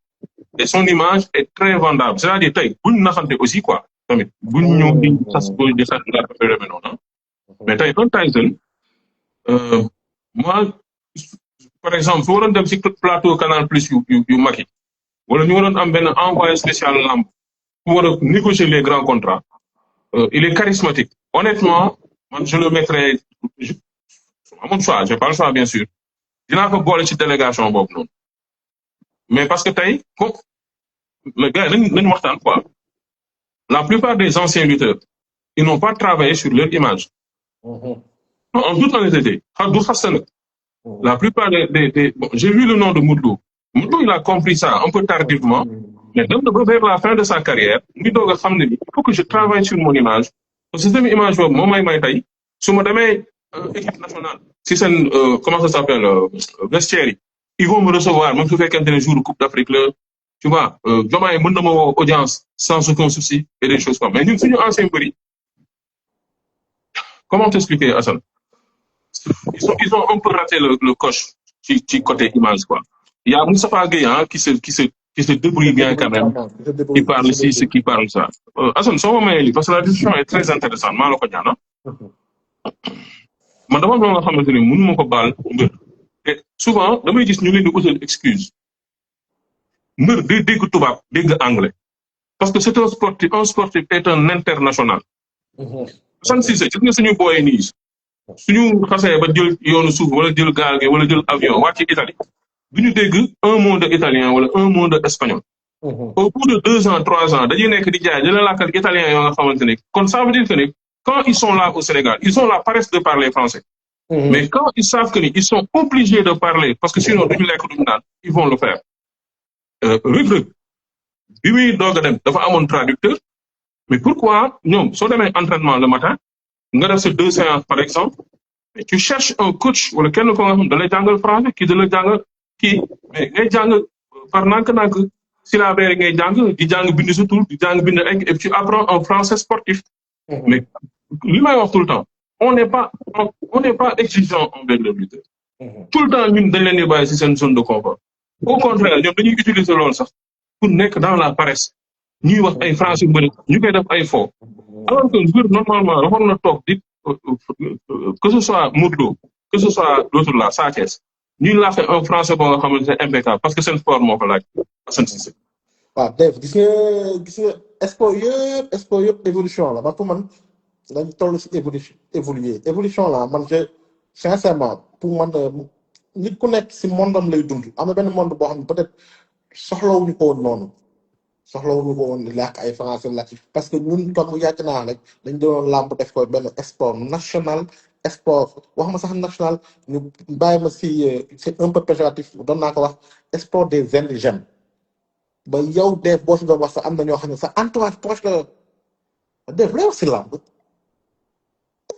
Speaker 1: Et son image est très vendable. C'est-à-dire, tey buñ naxante aussi, quoi. Tamit buñ ñëw di sas ko di sas la affaire mais non, mais tey un Tyson, moi, par exemple, su waroon dem ci plateau Canal Plus yu mag yi wala ñu waroon am benn envoyé spécial lamb pour war a négocier les grands contrats, il est charismatique. Honnêtement, man je le mettrais à mon choix, j'ai pas le choix bien sûr. Dinaa ko boole ci délégation boobu noonu. Mais parce que tey comme le gars nañ waxtaan quoi. La plupart des anciens lutteurs, ils n'ont pas travaillé sur leur image. Non, en toute honnêteté, la plupart bon, j'ai vu le nom de Modou. Modou, il a compris ça un peu tardivement, mais vers la fin de sa carrière, il faut que je travaille sur mon image. Parce que cette image, sur mon équipe nationale, si c'est comment ça s'appelle, vestiaire, ils vont me recevoir, même si je fais qu'un jour de Coupe d'Afrique, tu vois, demain, il y a audience sans aucun souci et des choses comme ça. Mais nous, c'est ancien bruit. Comment t'expliquer, Hassan? Ils ont un peu raté le coche du côté image, quoi. Il y a Moustapha Gueye hein, qui se débrouille bien quand même, qui parle ici, ce qui parle ça. Hassan, parce que la discussion est très intéressante. Man dama nga xamante ne mënu ma ko baal mbër te souvent damay gis ñu leen di utal excuse mbër day dégg tubaab dégg anglais parce que c'est un sportif est un international. San Cissé gis nga suñu booyee nii suñu xasee ba jël yoonu suuf wala jël gaal gi wala jël avion wàcc Italie du ñu dégg un mot de italien wala un mot de espagnol. Au bout de 2 ans 3 ans dañuy nekk di jaay dina làkkal italien yoo nga xamante ne kon ça veut dire que ne quand ils sont là au Sénégal ils ont la paresse de parler français. Mais quand ils savent qu'ils sont obligés de parler parce que sinon ils vont le faire. Reug bi muy doog a dem dafa amoon traducteur mais pourquoi ñoom soo demee entraînement le matin nga def ces 2 séances par exemple mais tu cherches un coach wala kenn ko nga xam da lay jàngal français kii da lay jàngal kii mais ngay jàng par nànk-nànk syllabaire ngay jàng di jàng bind sa tur di jàng bind et puis tu apprends un français sportif. Mais li may wax tout le temps on n'est pas exigeant envers le lutteur. Tout le temps ñun dañ leen di bàyyi ci seen zone de confort au contraire ñoom dañuy utiliser loolu sax pour nekk dans la paresse ñuy wax ay français yu bëri ñu koy def ay faux alors que mbir normalement waroon na toog di que ce soit Modou Lo que ce soit l'autre là Sa Thiès ñuy laaxee un français boo nga xamante ne impeccable parce que seen sport moo ko laaj. Assane Cissé.
Speaker 2: waaw Dave gis nga sport yëpp évolution la man pour man dañ toll si évolution la man sincèrement pour man nit ku nekk si mondam lay dund am na benn monde boo xam ne peut-être soxlawuñu ko woon noonu soxlawuñu ko woon di làkk ay français la parce que ñun comme yàgg naa rek dañ doon làmb def ko benn sport national sport wax ma sax national ñu bàyyi ma si c'est un peu péjoratif doon naa ko wax sport des indigènes ba yow Dave boo si doon wax sax am na ñoo xam ne sa entourage proche la Dave lay wax si làmb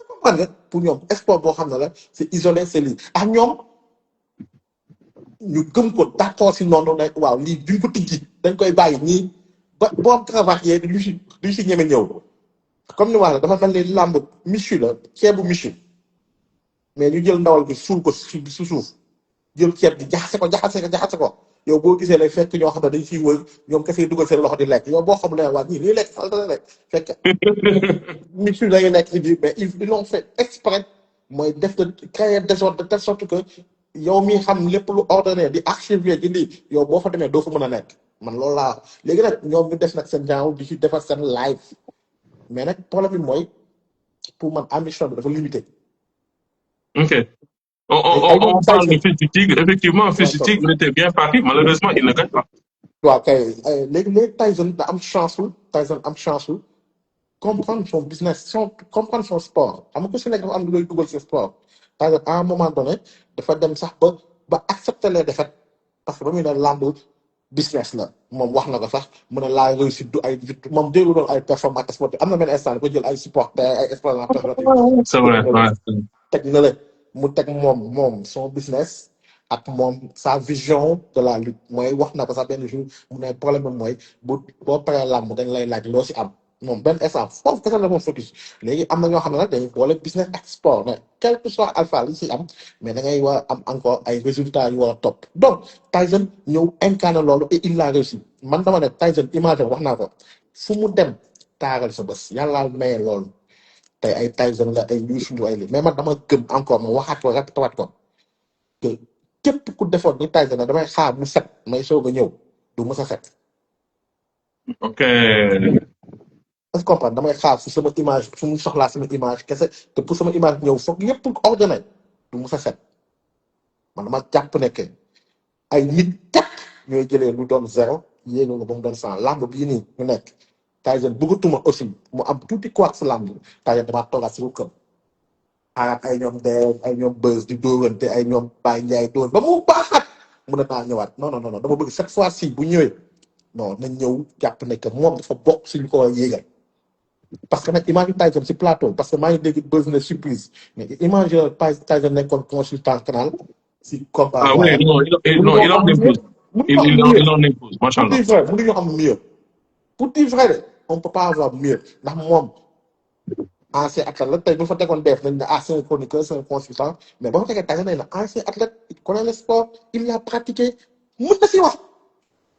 Speaker 2: comprendre nga pour ñoom sport boo xam ne la c'est isolé c'est lii ak ñoom ñu gëm ko d'accord si noonu ne waaw lii duñ ko tijji dañ koy bàyyi nii ba boo travaillé duñ si ñeme ñëw comme ni wax la dafa mel ni làmb michu la ceebu michu mais ñu jël ndawal bi suul ko su suuf jël ceeb bi jaxase ko yow boo gisee lay fekk ñoo xam ne dañ siy wër ñoom kese dugal seen loxo di lekk yow boo xam ne waa ñii lii lekk salte la lekk fekk michu lay nekk si biir mais ils l'ont fait exprès mooy def de créer désordre de telle sorte que yow mi xam lépp lu ordonné di archiver di lii yow boo fa demee doo fa mën a nekk man loolu laa léegi nag ñoom ñu def nag seen genre di ci defar seen live mais nag problème bi mooy pour man ambition bi dafa limité.
Speaker 1: Ok. On parle de Fils du Tigre. Effectivement, Fils du Tigre était bien parti. Malheureusement, il ne gagne pas.
Speaker 2: waaw kay léegi Tyson da am chance comprendre son business comprendre son sport xam nga ku si nekk dafa am lu ngay dugal si sport Tyson à un moment donné dafa dem sax ba accepter les défaites parce que ba muy ne làmb business la moom wax na ko sax mu ne la réussite du ay moom déglu doon ay performance sportive am na benn instant ko jël ay supporters ay expérience
Speaker 1: C'est vrai, ouais.
Speaker 2: teg na la mu teg moom son business ak moom sa vision de la lutte mooy wax na ko sax benn jour mu ne problème bi mooy boo paree làmb dañ lay laaj loo si am moom benn instant foofu kese la moom focus léegi am na ñoo xam ne nag dañuy boole business ak sport mais quel que soit alpha li si am mais da ngay war a am encore ay résultats yu war a topp donc Tyson ñëw incarné loolu et il l'a réussi man dama ne Tyson image wax naa ko fu mu dem taaral sa bés yàlla maye loolu tey ay Tyson la ay Youssou Ndour ay li mais man dama gëm encore ma waxaat ko répété waat ko que képp ku defoon ni Tyson na damay xaar mu set may soog a ñëw du mës a set.
Speaker 1: Ok.
Speaker 2: est-ce que comprendre damay xaar fu sama image fu mu soxlaa sama image kese te pour sama image ñëw foog yëpp ordonné du mës a set man dama jàpp ne que ay nit képp ñooy jëlee lu doon zéro yéegoo nga ba mu doon 100 làmb bii nii ñu nekk Tyson bëggatuma aussi mu am tuuti quoi si làmb Tyson damaa toogaat si lu këm xaaraat ay ñoom Dave ay ñoom Beuz di dóorante ay ñoom Baye Ndiaye dóor ba mu baaxaat mun naa ñëwaat non dama bëgg cette fois-ci bu ñëwee non nañ ñëw jàpp ne que moom dafa bokk si ñu ko war a yéegal parce que nag image Tyson si plateau parce que maa ngi dégg Beuz na surprise mais image Tyson nekkoon consultant canal si combat.
Speaker 1: Ah oui, non, il en impose. Il en impose, machallah.
Speaker 2: Mënuñu am mieux pour dire vrai on peut pas avoir mieux ndax moom ancien athlète la tey bu fa tegoon def nañ ne c'est un chroniqueur c'est un consultant mais ba fa tegee Tyson nañ ne ancien athlète il connaît le sport il l'a pratiqué mën na si wax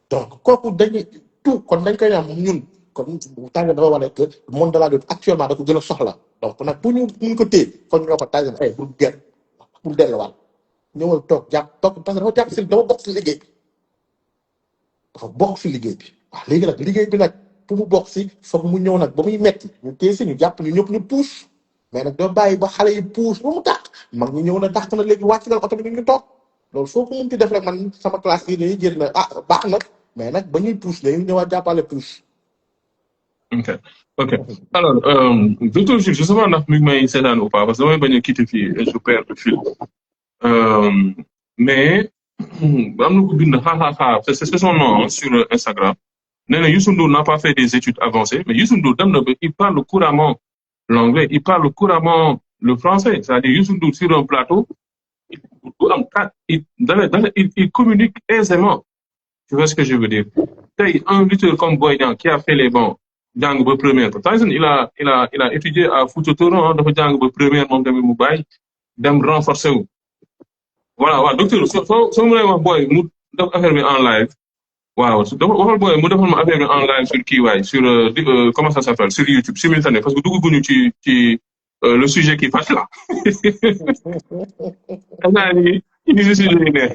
Speaker 2: donc kooku dañuy tout kon dañ koy am ñun kon Tyson dafa wane que monde de la lutte actuellement da ko gën a soxla donc nag pour ñu mun ko téye kon ñu ko Tyson ay pour gën pour delluwaat ñëwal toog parce que dafa jàpp si dafa bokk si liggéey dafa bokk si liggéey bi waaw léegi nag liggéey bi nag pour mu bokk si foog mu ñëw nag ba muy metti ñu téye si ñu jàpp ñu ñëpp ñu puus mais nag doo bàyyi ba xale yi puus ba mu dàq mag ñu ñëw na dàq na léegi wàcc na oto bi ñu toog loolu foo ko mun ci def rek man sama classe yi dañuy jël na baax na mais nag ba ñuy puus léegi ñëwaat jàppale puus.
Speaker 1: Ok. Alors, docteur Jules, je sais pas ndax mi ngi may seetaan ou pas parce que damay bañ a quitter fii et je perds le fil. Mais am na ko bind c'est son nom sur Instagram. Nee na Youssou Ndour n'a pas fait des études avancées mais Youssou Ndour dem na ba il parle couramment l'anglais il parle couramment le français c'est-à-dire Youssou Ndour sur un plateau il communique aisément. Tu vois ce que je veux dire? Tey un lutteur comme Boy Niang qui a fait les bancs jàng ba première Tyson il a étudié à Fouta Toro dafa jàng ba première moom tamit mu bàyyi dem renforcer wu. Voilà waaw docteur soo mënee wax booy mu def affaire bi en live. waaw dafa waxal booy mu defal ma affaire bi en live sur kii waay sur comment ça s'appelle sur YouTube simultané parce que dugguñu ci le sujet qui fâche là. xam naa ni ñu ngi si sujet yi neex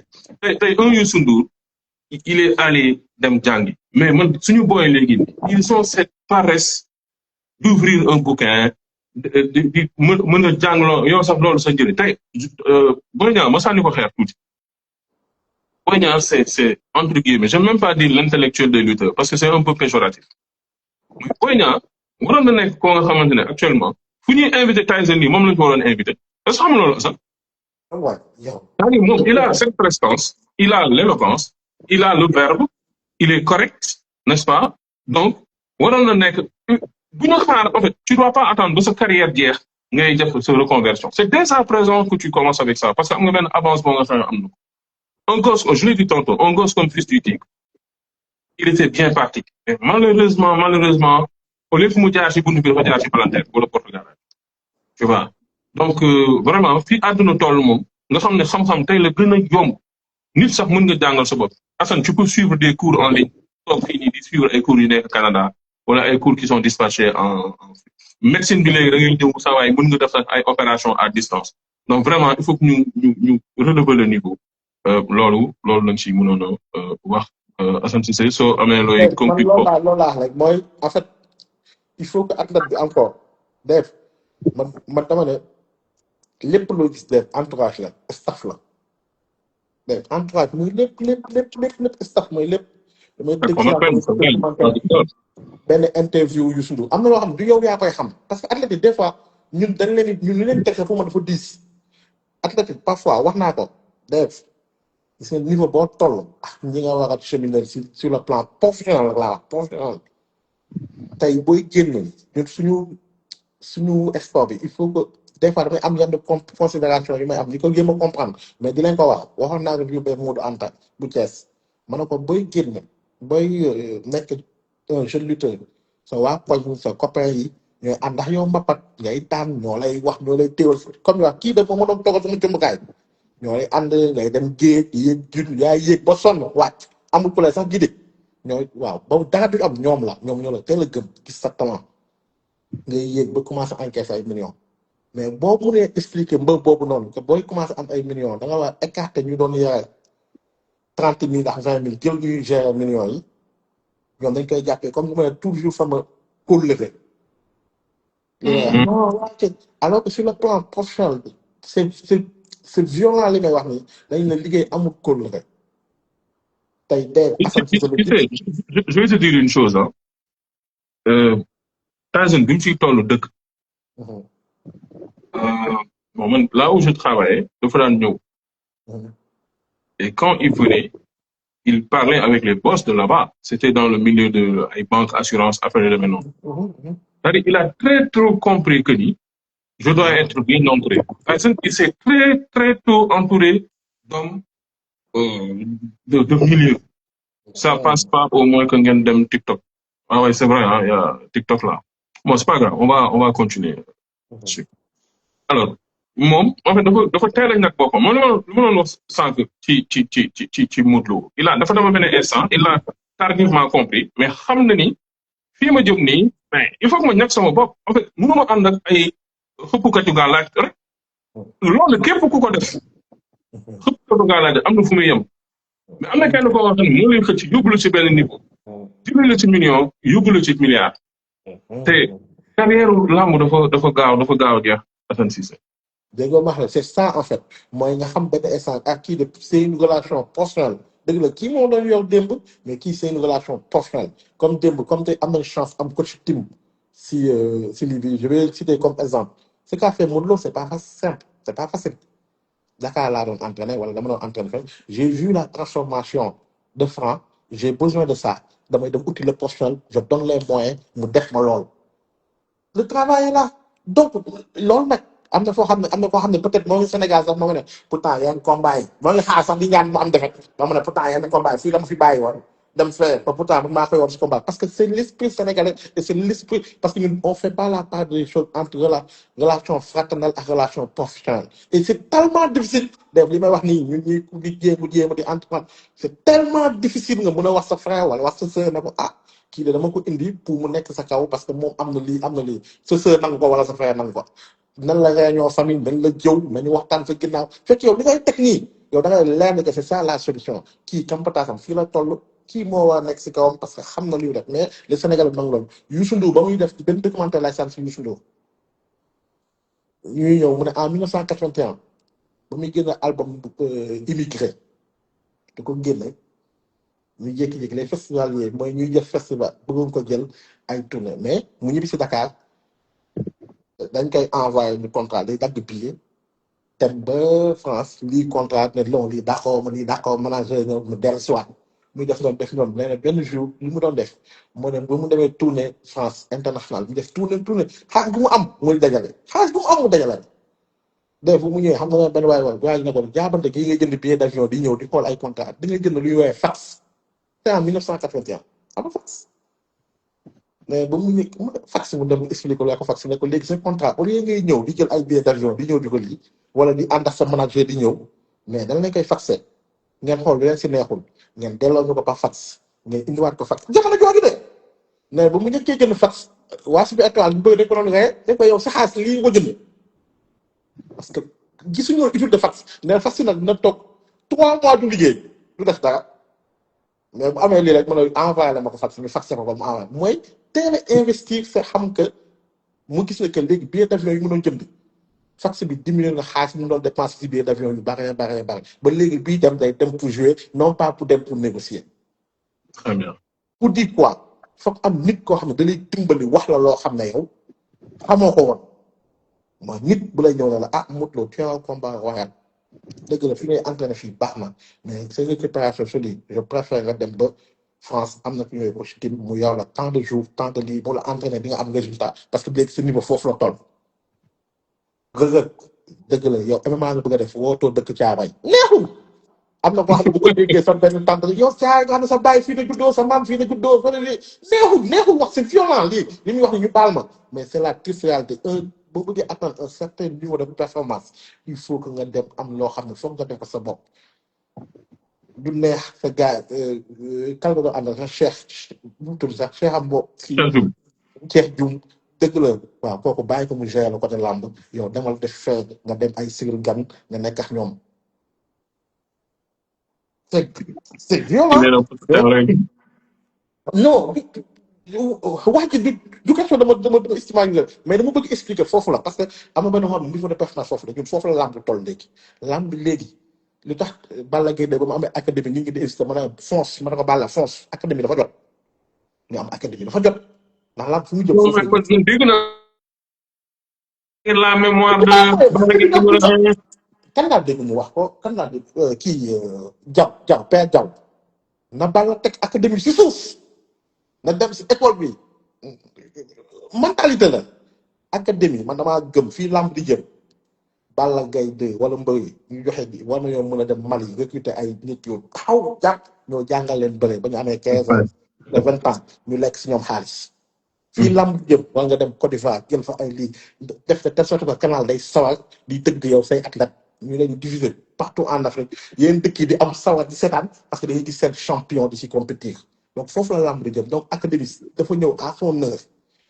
Speaker 1: tey un Youssou Ndour il est allé dem jàngi mais man suñu booy léegi ils ont cette paresse d'ouvrir un bouquin di mën a jàngloo yow sax loolu sa njëriñ tey booy ñaa ma sànni ko xeer tuuti. Boy Niang, c'est, entre guillemets, j'aime même pas dire l'intellectuel des lutteurs, parce que c'est un peu péjoratif. Mais Boy Niang, waroon na nekk koo nga xamante ne actuellement, fu ñuy invité Tyson nii moom lañ ko waroon invité. Est-ce que xam nga loolu sax?
Speaker 2: Ouais, yow.
Speaker 1: C'est-à-dire moom, il a cette prestance, il a l'éloquence, il a le verbe, il est correct, n'est-ce pas? Donc, waroon na nekk, bu ñu xaar, en fait, tu dois pas attendre ba sa carrière jeex ngay def sa reconversion. C'est dès à présent que tu commences avec ça, parce que am nga benn avance boo nga xam ne am na ko. Un gosse, je l'ai dit tantôt, un gosse comme Fils du Tigre, il était bien parti. Mais malheureusement, au lieu de me dire que je vais faire palanteer pour le Portugal. Tu vois. Donc, vraiment, fi àdduna toll moom, nga xam ne xam-xam tey la gën a yomb. Nit sax mën nga jàngal sa bopp. Assane, tu peux suivre des cours en ligne. Donc, fii nii di suivre ay cours yu nekk Canada, wala ay cours qui sont dispatchés en médecine bi léegi da ngay ñëw sa waay mën nga def ay opération à distance. Donc, vraiment, il faut que ñu relever le niveau. loolu lañ ci mënoon a wax Assane Cissé soo amee looy
Speaker 2: man
Speaker 1: conclure
Speaker 2: loolu laa rek mooy en fait il faut que athlète bi encore def man dama ne lépp loo gis def entourage la staff la def entourage muy lépp staff mooy lépp damay dégg benn interview Youssou Ndour am na loo xam ne du yow yaa koy xam parce que athlète yi des fois ñun dañ leen ñun li leen teg fu ma dafa diis athlète yi parfois wax naa ko def gis nga niveau boo toll ak ñi nga war a cheminer sur le plan professionnel laa wax professionnel tey booy génn ñun suñu sport bi il faut que des fois damay am yenn considération yi may am di ko jéem a comprendre mais di leen ko wax waxoon naa ko yóbbee Modou Anta bu Thiès ma ne ko booy génn booy nekk un jeune lutteur sa waa koñ sa copain yi ñooy ànd ndax yow mbapat ngay daan ñoo lay wax ñoo lay téewal comme ni wax kii dafa ma doon toogal sama jëmbukaay ñooy ànd ngay dem géej yéeg jun yaay yéeg ba sonn wàcc amul ku lay sax gide ñooy waaw ba dara du am ñoom ñoo la teel a gëm gis sa talent ngay yéeg ba commencé encaisser ay millions mais boo mënee expliquer mbër boobu noonu que booy commencé am ay millions da nga war a écarter ñu doon yore 30 000 ndax 20 000 jël ñuy gérer millions yi ñoom dañ koy jàppee comme ni ma ne toujours sama kóllëre. non wàcce alors que sur le plan professionnel c'est violent li may wax ni dañ la liggéey amul kóllëre tey dee.
Speaker 1: Je vais te dire une chose hein. Tyson bi mu ciy toll dëkk. Bon man là où je travaillais dafa daan ñëw. Et quand il venait il parlait avec les boss de là-bas. C'était dans le milieu de ay banque assurance affaire de maintenant. C'est-à-dire il a très tôt compris que ni je dois être bien entouré. Tyson il s'est très tôt entouré d'hommes de milieu. Ça passe pas au moins que ngeen dem TikTok. Ah ouais, c'est vrai, hein, il y a TikTok là. Bon, c'est pas grave, on va continuer dessus. Alors, moom en fait dafa teel a ñàkk boppam moom li ma doon wax sànq ci Modou Lo il a dafa dama benn instant il a tardivement compris mais xam na ni fii ma jëm nii mais il faut que ma ñàkk sama bopp en fait mënuma ànd ak ay xëppukatu gaa laaj rek loolu képp ku ko def xëppukatu gaa laaj am na fu muy yem mais am na kenn koo xam ne moo lay xëcc yóbbu la ci benn niveau jëlee la ci million yóbbu la ci milliard te carrière làmb dafa gaaw a jeex Assane Cissé.
Speaker 2: Déggoo ma c'est ça en fait mooy nga xam benn instant ak kii de c'est une relation professionnelle dëgg la kii moo doon yor démb mais kii c'est une relation professionnelle comme démb comme tey am na chance am coach team si lii bi je vais citer comme exemple ce qu'a fait Modou Lo c'est pas simple c'est pas facile Dakar laa doon entraîner wala dama doon entraîner fenn j'ai vu la transformation de Franc j'ai besoin de ça damay dem outil le professionnel je donne les moyens mu def ma lool le travail est là donc loolu nag am na foo xam ne peut-être moo ngi Sénégal sax moo ngi ne pourtant yenn combat yi moo ngi xaar sax di ñaan mu am defet moo mu ne pourtant yenn combat yi fii la ma fi bàyyi woon dem faire pourtant man maa koy wax ci combat parce que c'est l'esprit sénégalais et c'est l'esprit parce que ñun on fait pas la part des choses entre relation fraternelle ak relation professionnelle et c'est tellement difficile def li may wax nii ñun ñuy di jéem di entreprendre c'est tellement difficile nga mën a wax sa frère wala wax sa sœur ne ko ah kii de dama ko indi pour mu nekk sa kaw parce que moom am na lii sa sœur nangu ko wala sa frère nangu ko nan la réunion famille nañ la jëw nañu waxtaan sa ginnaaw fekk yow li ngay teg nii yow da ngay leer ne que c'est ça la solution kii kampataasam fii la toll kii moo war a nekk si kawam parce que xam na luy def mais le Sénégal nangu loolu Youssou Ndour ba muy def benn documentaire lay sànni si Youssou Ndour ñuy ñëw mu ne en 1981 ba muy génne album immigré da ko génne ñu jékki-jékki les festivaliers mooy ñuy def festival bëggoon ko jël ay tournée mais mu ñibbi si Dakar dañ koy envoyé ñu contrat day dagg billet dem ba France lii contrat ne lon lii d'accord manager ñëw mu dellu si waat muy def noonu nee na benn jour li mu doon def moo ne ba mu demee tournée France internationale mu def tournée xaalis bu mu am muy dajale xaalis bu mu am mu dajale def bu mu ñëwee xam nga benn waay ne ko jaabante gi ngay jënd billet d'avion di ñëw di xool ay contrat di ngay jënd luy woowee fax c'est en 1981 ama fax mais ba mu nekk fax mu dem expliqué ko la ko fax ne ko léegi sa contrat au lieu ngay ñëw di jël ay billet d'avion di ñëw di ko lii wala di ànd ak sa manager di ñëw mais dana leen koy faxé ngeen xool lu leen si neexul ngeen delloo ñu ko par fax ngeen indiwaat ko fax jamono jooju de mais ba mu njëkkee jënd fax waa Super Étoile ñu bëgg dañ ko doon ree dañ ko yow sa xaalis lii nga ko jënd parce que gisuñu woon étude de fax ne fax si nag dina toog 3 mois du liggéey du def dara mais bu amee lii rek mën a envoyé la ma ko fax ñu faxé ko mu envoyé mooy teel a investir sa xam que mu gis ne que léegi billet d'avion yi mu doon jënd fax bi diminué na xaalis mu doon dépenser ci billet d'avion yu bare ba léegi bii dem day dem pour jouer non pas pour dem pour négocier.
Speaker 1: Très bien.
Speaker 2: Pour dire quoi foog am nit koo xam ne da lay dimbali wax la loo xam ne yow xamoo ko woon mooy nit bu lay ñëw ne la ah Modou Lo tu as un combat royal dëgg la fi ngay entraîné fii baax na mais ces récupérations solides je préfère nga dem ba France am na fi ñooy coach team mu yow la tant de jours tant de lii bu la entraîné di nga am résultat parce que léegi sa niveau foofu la toll. Reug dëgg la yow MMA nga bëgg a def wootoo dëkk Caaroy neexul am na koo xam ne bu ko déggee sa benn tante yow Caaroy nga xam ne sa baay fii la juddoo sa maam fii la juddoo fa lii neexul wax c'est violent lii li muy wax ni ñu baal ma mais c'est la triste réalité boo bëggee atteindre un certain niveau de performance il faut que nga dem am loo xam ne foog nga def ko sa bopp du neex sa gars kal nga doon àndal sax Cheikh bu mu tudd sax Cheikh am bo Cheikh Dioum dëgg la waaw kooku bàyyi ko mu gérer le côté lamb yow demal def fee nga dem ay Cyril Gane nga nekk ak ñoom c'est violent non wax ji du question dama estimé mais dama bëgg expliquer foofu la parce que am na benn xam ne niveau de performance foofu la ñun foofu la lamb toll léegi lu tax Balla Gaye de ba mu amee académie ñu ngi di hésité ma ne fonce ma ne ko Balla fonce académie dafa jot ñu am académie dafa jot ndax lamb fu mu jëm foofu
Speaker 1: dégg na la mémoire de
Speaker 2: kan laa dégg mu wax ko kan laa dégg kii Diaw Père Diaw na Balla teg académie si suuf na dem si école bi mentalité la académie man damaa gëm fii lamb di jëm Balla Gaye 2 wala mbër yi ñu joxe bi war nañoo mën a dem Mali recruter ay nit yu taxaw jàpp ñoo jàngal leen bëre ba ñu amee 15 ans de 20 ans ñu lekk si ñoom xaalis fii lamb jëm war nga dem Côte d'Ivoire jël fa ay lii def te telle sorte que canal day sawar di tëgg yow say athlète ñu leen diviser partout en Afrique yéen dëkk yi di am sawar di seetaan parce que dañuy gis seen champion di si compétir donc foofu la lamb di jëm donc académie dafa ñëw à son heure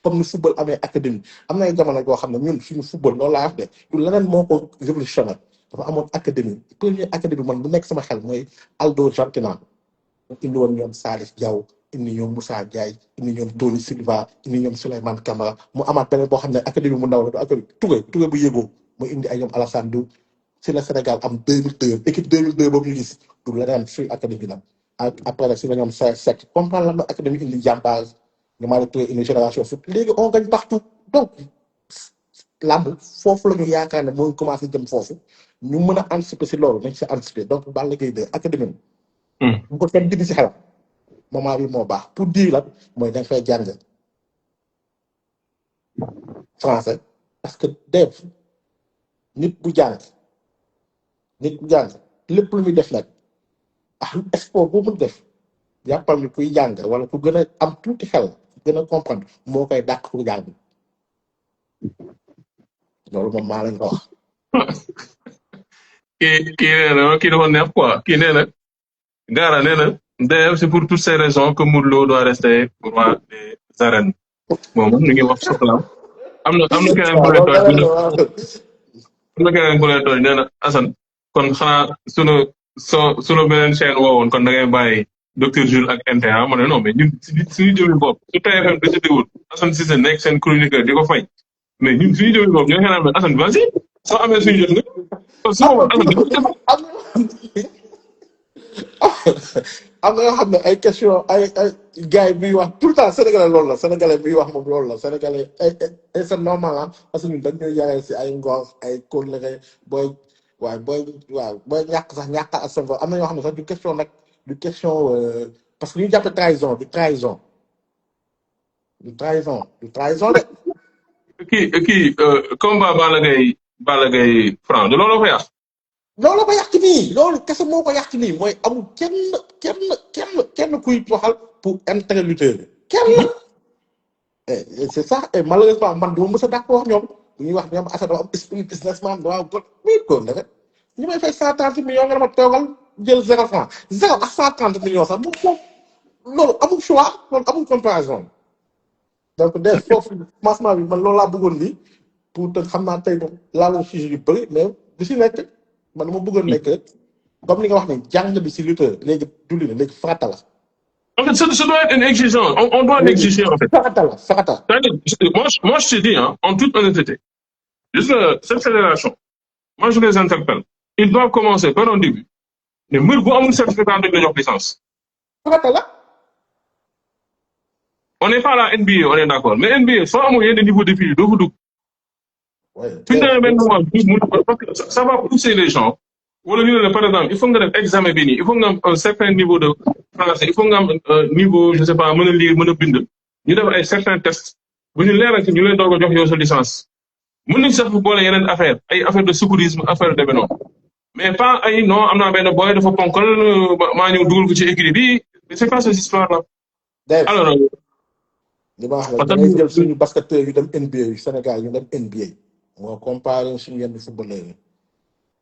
Speaker 2: comme ni football amee académie am na ay jamono boo xam ne ñun suñu football loolu laa wax de du leneen moo ko révolutionné dafa amoon académie première académie man bu nekk sama xel mooy Aldo Gentina indi woon ñoom Salif Diaw indi ñoom Moussa Diaye indi ñoom Tony Silva indi ñoom Souleymane Camara mu amaat beneen boo xam ne académie mu ndaw la du académie Touré bu yëgoo mu indi ay ñoom Alassane Diouf si la Sénégal am 2002 équipe 2002 boobu ñu gis du leneen suy académie la après nag si la ñoom Seck comprendre la ma académie indi jàmbaar ñu maa créé une génération foot léegi on gagne partout donc lamb foofu la ñu yaakaar ne mooy commencé jëm foofu ñu mën a anticiper si loolu nañ si anticiper donc Balla Gaye 2 académie bu ko kenn dindi si xelam moment bi moo baax pour dire la mooy da nga fay jàng français parce que def nit bu jàng lépp lu muy def nag ah sport boo mën def jàppal ni kuy jàng wala ku gën a am tuuti xel ku gën a comprendre moo koy dàq pour jàng loolu moom maa leen ko wax.
Speaker 1: kii nee na kii dafa neex quoi kii nee na Gara nee na d'ailleurs c'est pour toutes ces raisons que Modou Lo doit rester roi des arènes bon moom mi ngi wax soxla am na keneen ku
Speaker 2: waaw
Speaker 1: lay
Speaker 2: loolu
Speaker 1: tooñ
Speaker 2: dara la waaw.
Speaker 1: am na keneen ku lay tooñ nee na Assane kon xanaa sunu beneen chaîne woowoon kon da ngay bàyyi docteur Jules ak NTA ma ne non mais ñun suñu jëmi bopp su TFM décidé wul Assane Cissé nekk seen chroniqueur di ko fay mais ñun suñu jëmi bopp ñoo ngi naan mais Assane vas-y soo amee suñu jot nga kon su boobaa Assane dafa def
Speaker 2: am na yoo xam ne ay question ay gars yi biy wax tout le temps sénégalais loolu la sénégalais biy wax moom loolu la sénégalais ay c'est normal ah parce que ñun dañ ñuy yaayee si ay ngor ay kóllëre booy booy ñàkk sax ñàkk ak sa ngor am na yoo xam ne sax du question nag du question parce que ñu jàppe trahison du trahison de.
Speaker 1: kii combat Balla Gaye Franc de loolu la ko yàq
Speaker 2: loolu ko yàq nii loolu kese moo ko yàq nii mooy amul kenn kuy waxal pour intérêt lutteur bi kenn. C'est ça et malheureusement man du ma mës a d'accord ñoom bu ñuy wax ñoom affaire dafa am esprit businessman waaw kon muy góor la rek ñu may fay 130 millions nga dama toogal jël 0 franc 0 ak 130 millions sax moom loolu amul choix loolu amul comparaison donc dès foofu commencement bi man loolu laa bëggoon lii pour te xam naa tey moom laaloo sujet yu bëri mais du si nekk man dama bëggoon nekk comme ni nga wax ni jàng bi si lutteur léegi dulli na léegi farata la.
Speaker 1: en fait ça doit être une exigence on doit l'exiger en fait
Speaker 2: farata la farata.
Speaker 1: c'est-à-dire moi je te dis hein, en toute honnêteté juste cette fédération moi je les interpelle ils doivent commencer par un début mais mbir bu amul certificat dañ la jox licence
Speaker 2: farata la.
Speaker 1: on n'est pas à la NBA on est d'accord mais NBA soo amul yenn niveau de prix doo fa dugg fi ñu demee benn moment parce que ça va pousser les gens wala ñu ne la par exemple il faut nga def examen bi nii il faut nga am un certain niveau de français il faut nga am niveau je sais pas mën a lire mën a bind ñu def ay certains tests bu ñu leeral ci ñu leen doog a jox yow sa licence mën nañ sax boole yeneen ay affaire de secourisme affaire de noonu mais pas ay non am naa benn boy dafa ponkal maa ñëw dugal ko ci écrit bi c'est pas ces histoires là alors
Speaker 2: li ma wax la da ngay jël suñu basketteurs yu dem NBA yu Sénégal yu dem NBA moo comparé suñu yenn footballeurs yi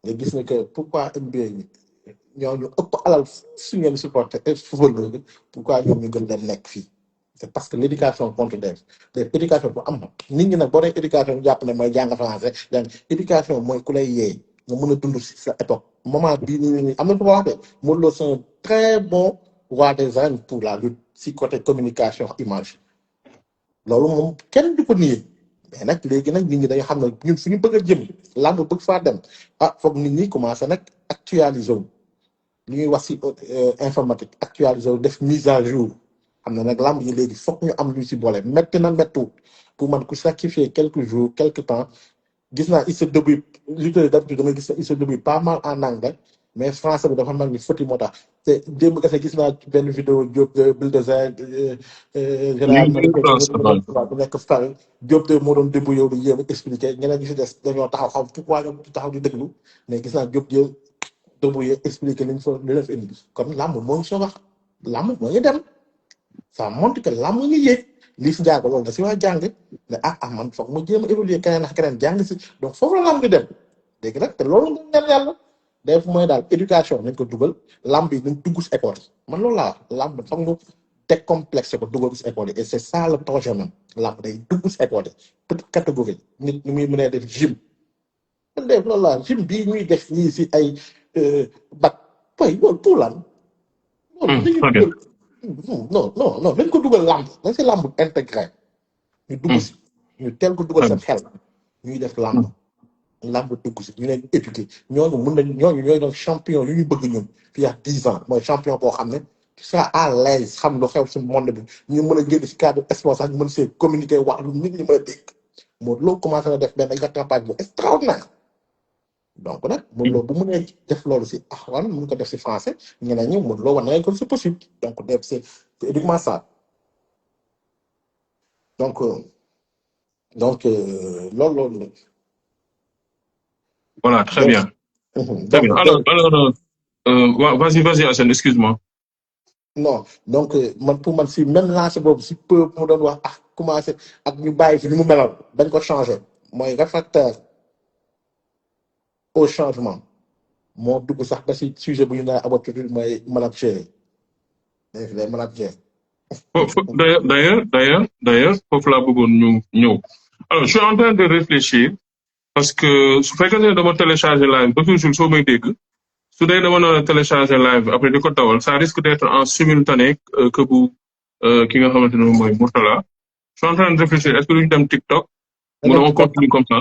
Speaker 2: nga gis ne que pourquoi NBA yi ñooñu ëpp alal suñu yenn supporter footballeurs yi pourquoi ñoom ñu gën leen nekk fii c'est parce que l'éducation compte def te éducation bu am nit ñi nag boo dee éducation ñu jàpp ne mooy jàng français jàng éducation mooy ku lay yeey nga mën a dund si sa époque moment bii nii am na lu ma wax de Modou Lo c'est un très bon roi des arènes pour la lutte si côté communication image loolu moom kenn du ko nié mais nag léegi nag nit ñi dañoo xam ne ñun fu ñu bëgg a jëm làmb bëgg faa dem foog nit ñi commencé nag actualiser wu li ñuy wax si informatique actualiser wu def mise à jour xam ne nag làmb yi léegi foog ñu am lu si boole métti na méttiwut pour man ku sacrifier quelques jours quelque temps gis naa il se débrouille lutteur d'habitude da nga gis il se débrouille pas mal en anglais mais français bi dafa mel ni foti moo tax te démb kese gis naa benn vidéo Diop de Bulldozer général bu nekk Paris Diop de moo doon débbu yow di yéem a expliqué ñeneen ñi si des dañoo taxaw xam pourquoi ñoom taxaw di déglu mais gis naa Diop de débbu yow expliqué liñ fa li def indi kon làmb moo ngi soo wax làmb moo ngi dem ça montre que làmb ngi yéeg lii si njaago loolu da si waa jàng ne man foog ma jéem a évoluer keneen ak keneen jàng si donc foofu la làmb di dem léegi nag te loolu nga ñaan yàlla def mooy daal éducation nañ ko dugal làmb yi nañ dugg si école yi man loolu laa wax làmb foog nga décomplexé ko dugal si école yi et c'est ça le projet même làmb day dugg si école yi petite catégorie nit ñi muy mënee def gym man def loolu laa gym bii ñuy def ñii si ay bac boy loolu pour lan loolu non nañ ko dugal làmb nañ si làmb intégré ñu dugg si ñu teel ko dugal seen xel ñuy def làmb dugg si ñu leen éduqué ñooñu mën nañ ñooñu ñooy doon champion yu ñu bëgg ñun fii ak 10 ans mooy champion boo xam ne tu seras à l'aise xam lu xew si monde bi ñu mën a génn si cadre sport sax ñu mën see communiquer wax lu nit ñi mën a dégg Modou Lo commencé na def benn rattrapage bu extraordinaire donc nag Modou Lo bu mënee def loolu si axwan mun ko def si français ñeneen ñi Modou Lo war na ko c'est possible donc def c'est uniquement ça donc loolu
Speaker 1: voilà très bien très bien alors vas-y Assane excuse-moi
Speaker 2: non donc man pour man si même lancé boobu si peu mu doon wax ah commencé ak ñu bàyyi fi ni mu meloon dañ ko changé mooy réfractaire au changement moo dugg sax ba si sujet bu ñu naan aborté mooy manager les managers.
Speaker 1: D'ailleurs foofu laa bëggoon ñu ñëw alors je suis en train de réfléchir parce que su fekkee ne dama télécharger live ba toujours soo may dégg su dee dama doon télécharger live après di ko tawal ça risque d'être en simultané que bu ki nga xamante ne moom mooy Mourtala je suis en train de réfléchir est-ce que duñu dem TikTok mu on continue comme ça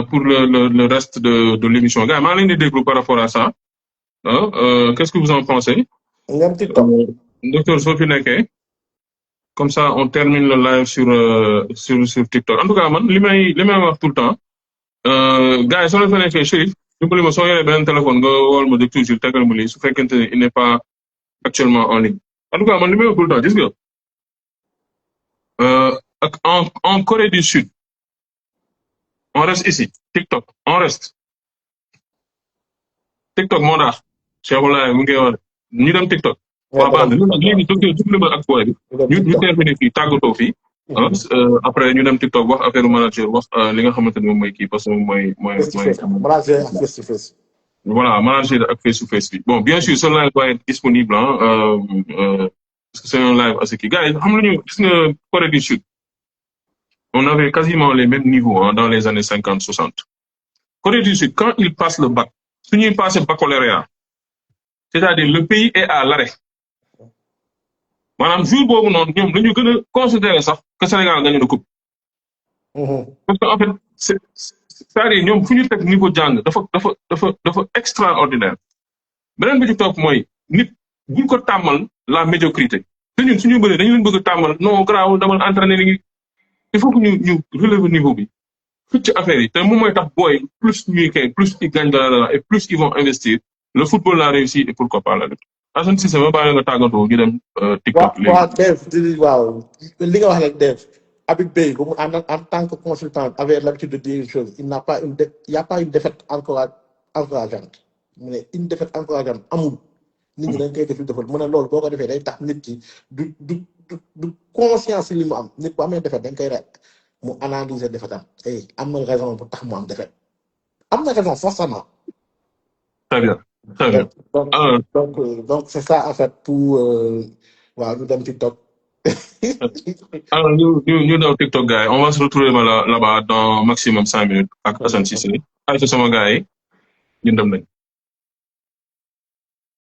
Speaker 1: pour le reste de l'émission gars maa ngi leen di déglu par rapport à ça qu'est-ce que vous en pensez
Speaker 2: Même TikTok.
Speaker 1: docteur soo fi nekkee comme ça on termine le live sur TikTok en tout cas man li may wax tout le temps gars yi soo leen fa nekkee Chérif dimbali ma soo yoree beneen téléphone nga wool ma de toujours tegal ma lii su fekkente ne il n'est pas actuellement en ligne en tout cas man li may wax tout le temps gis nga ak en Corée du Sud on reste ici TikTok on reste TikTok moo daax Cheikhoulaye mu ngi wax ñu dem TikTok waa baax na léegi docteur dimbali ma ak booy bi ñu terminer fii tàggatoo fii après ñu dem TikTok wax affaire manager wax li nga xamante ne moom mooy kii parce que moom mooy
Speaker 2: manager ak face to face.
Speaker 1: voilà manager ak face to face bi bon bien sûr ce live va être disponible parce que c'est un live assez kii gars yi xam nañu gis nga Corée du Sud on avait quasiment les mêmes niveaux dans les années 50-60 Corée du Sud quand ils passent le bac su ñuy passé baccalauréat c'est-à-dire le pays est à l'arrêt maanaam jour boobu noonu ñoom dañu gën a considérer sax que Sénégal gagné na coupe. parce que en fait c'est-à-dire ñoom fu ñu teg niveau jàng dafa extraordinaire beneen bi ci topp mooy nit buñ ko tàmmal la médiocrité te ñun suñu bëree dañu leen bëgg a tàmmal non garaawul damal entraîner li il faut que ñu relever niveau bi fëcc affaire yi te moom mooy tax booy plus ñuy kay plus ils gagnent de l'argent et plus ils vont investir le football l'a réussi et pourquoi pas la lutte. Assane Cissé ma bàyyi nga tàggatoo ñu dem TikTok léegi.
Speaker 2: waaw Dave waaw li nga wax rek Dave Habib Beye bu mu en tant que consultant avait l'habitude de dire une chose il y a pas une défaite encourageante mu ne une défaite encourageante amul nit ñi dañ koy def lu defal mu ne loolu boo ko defee day tax nit ki du conscience li mu am nit bu amee défaite dañ koy rek mu analyser défaite am na raison bu tax mu am défaite am na raison forcément.
Speaker 1: Très bien. Très bien.
Speaker 2: Donc c'est ça en fait pour waaw ñu dem TikTok.
Speaker 1: Alors ñu daw TikTok gars yi on va se retrouver là-bas dans maximum 5 minutes ak Assane Cissé ay sama gars yi ñu dem nañ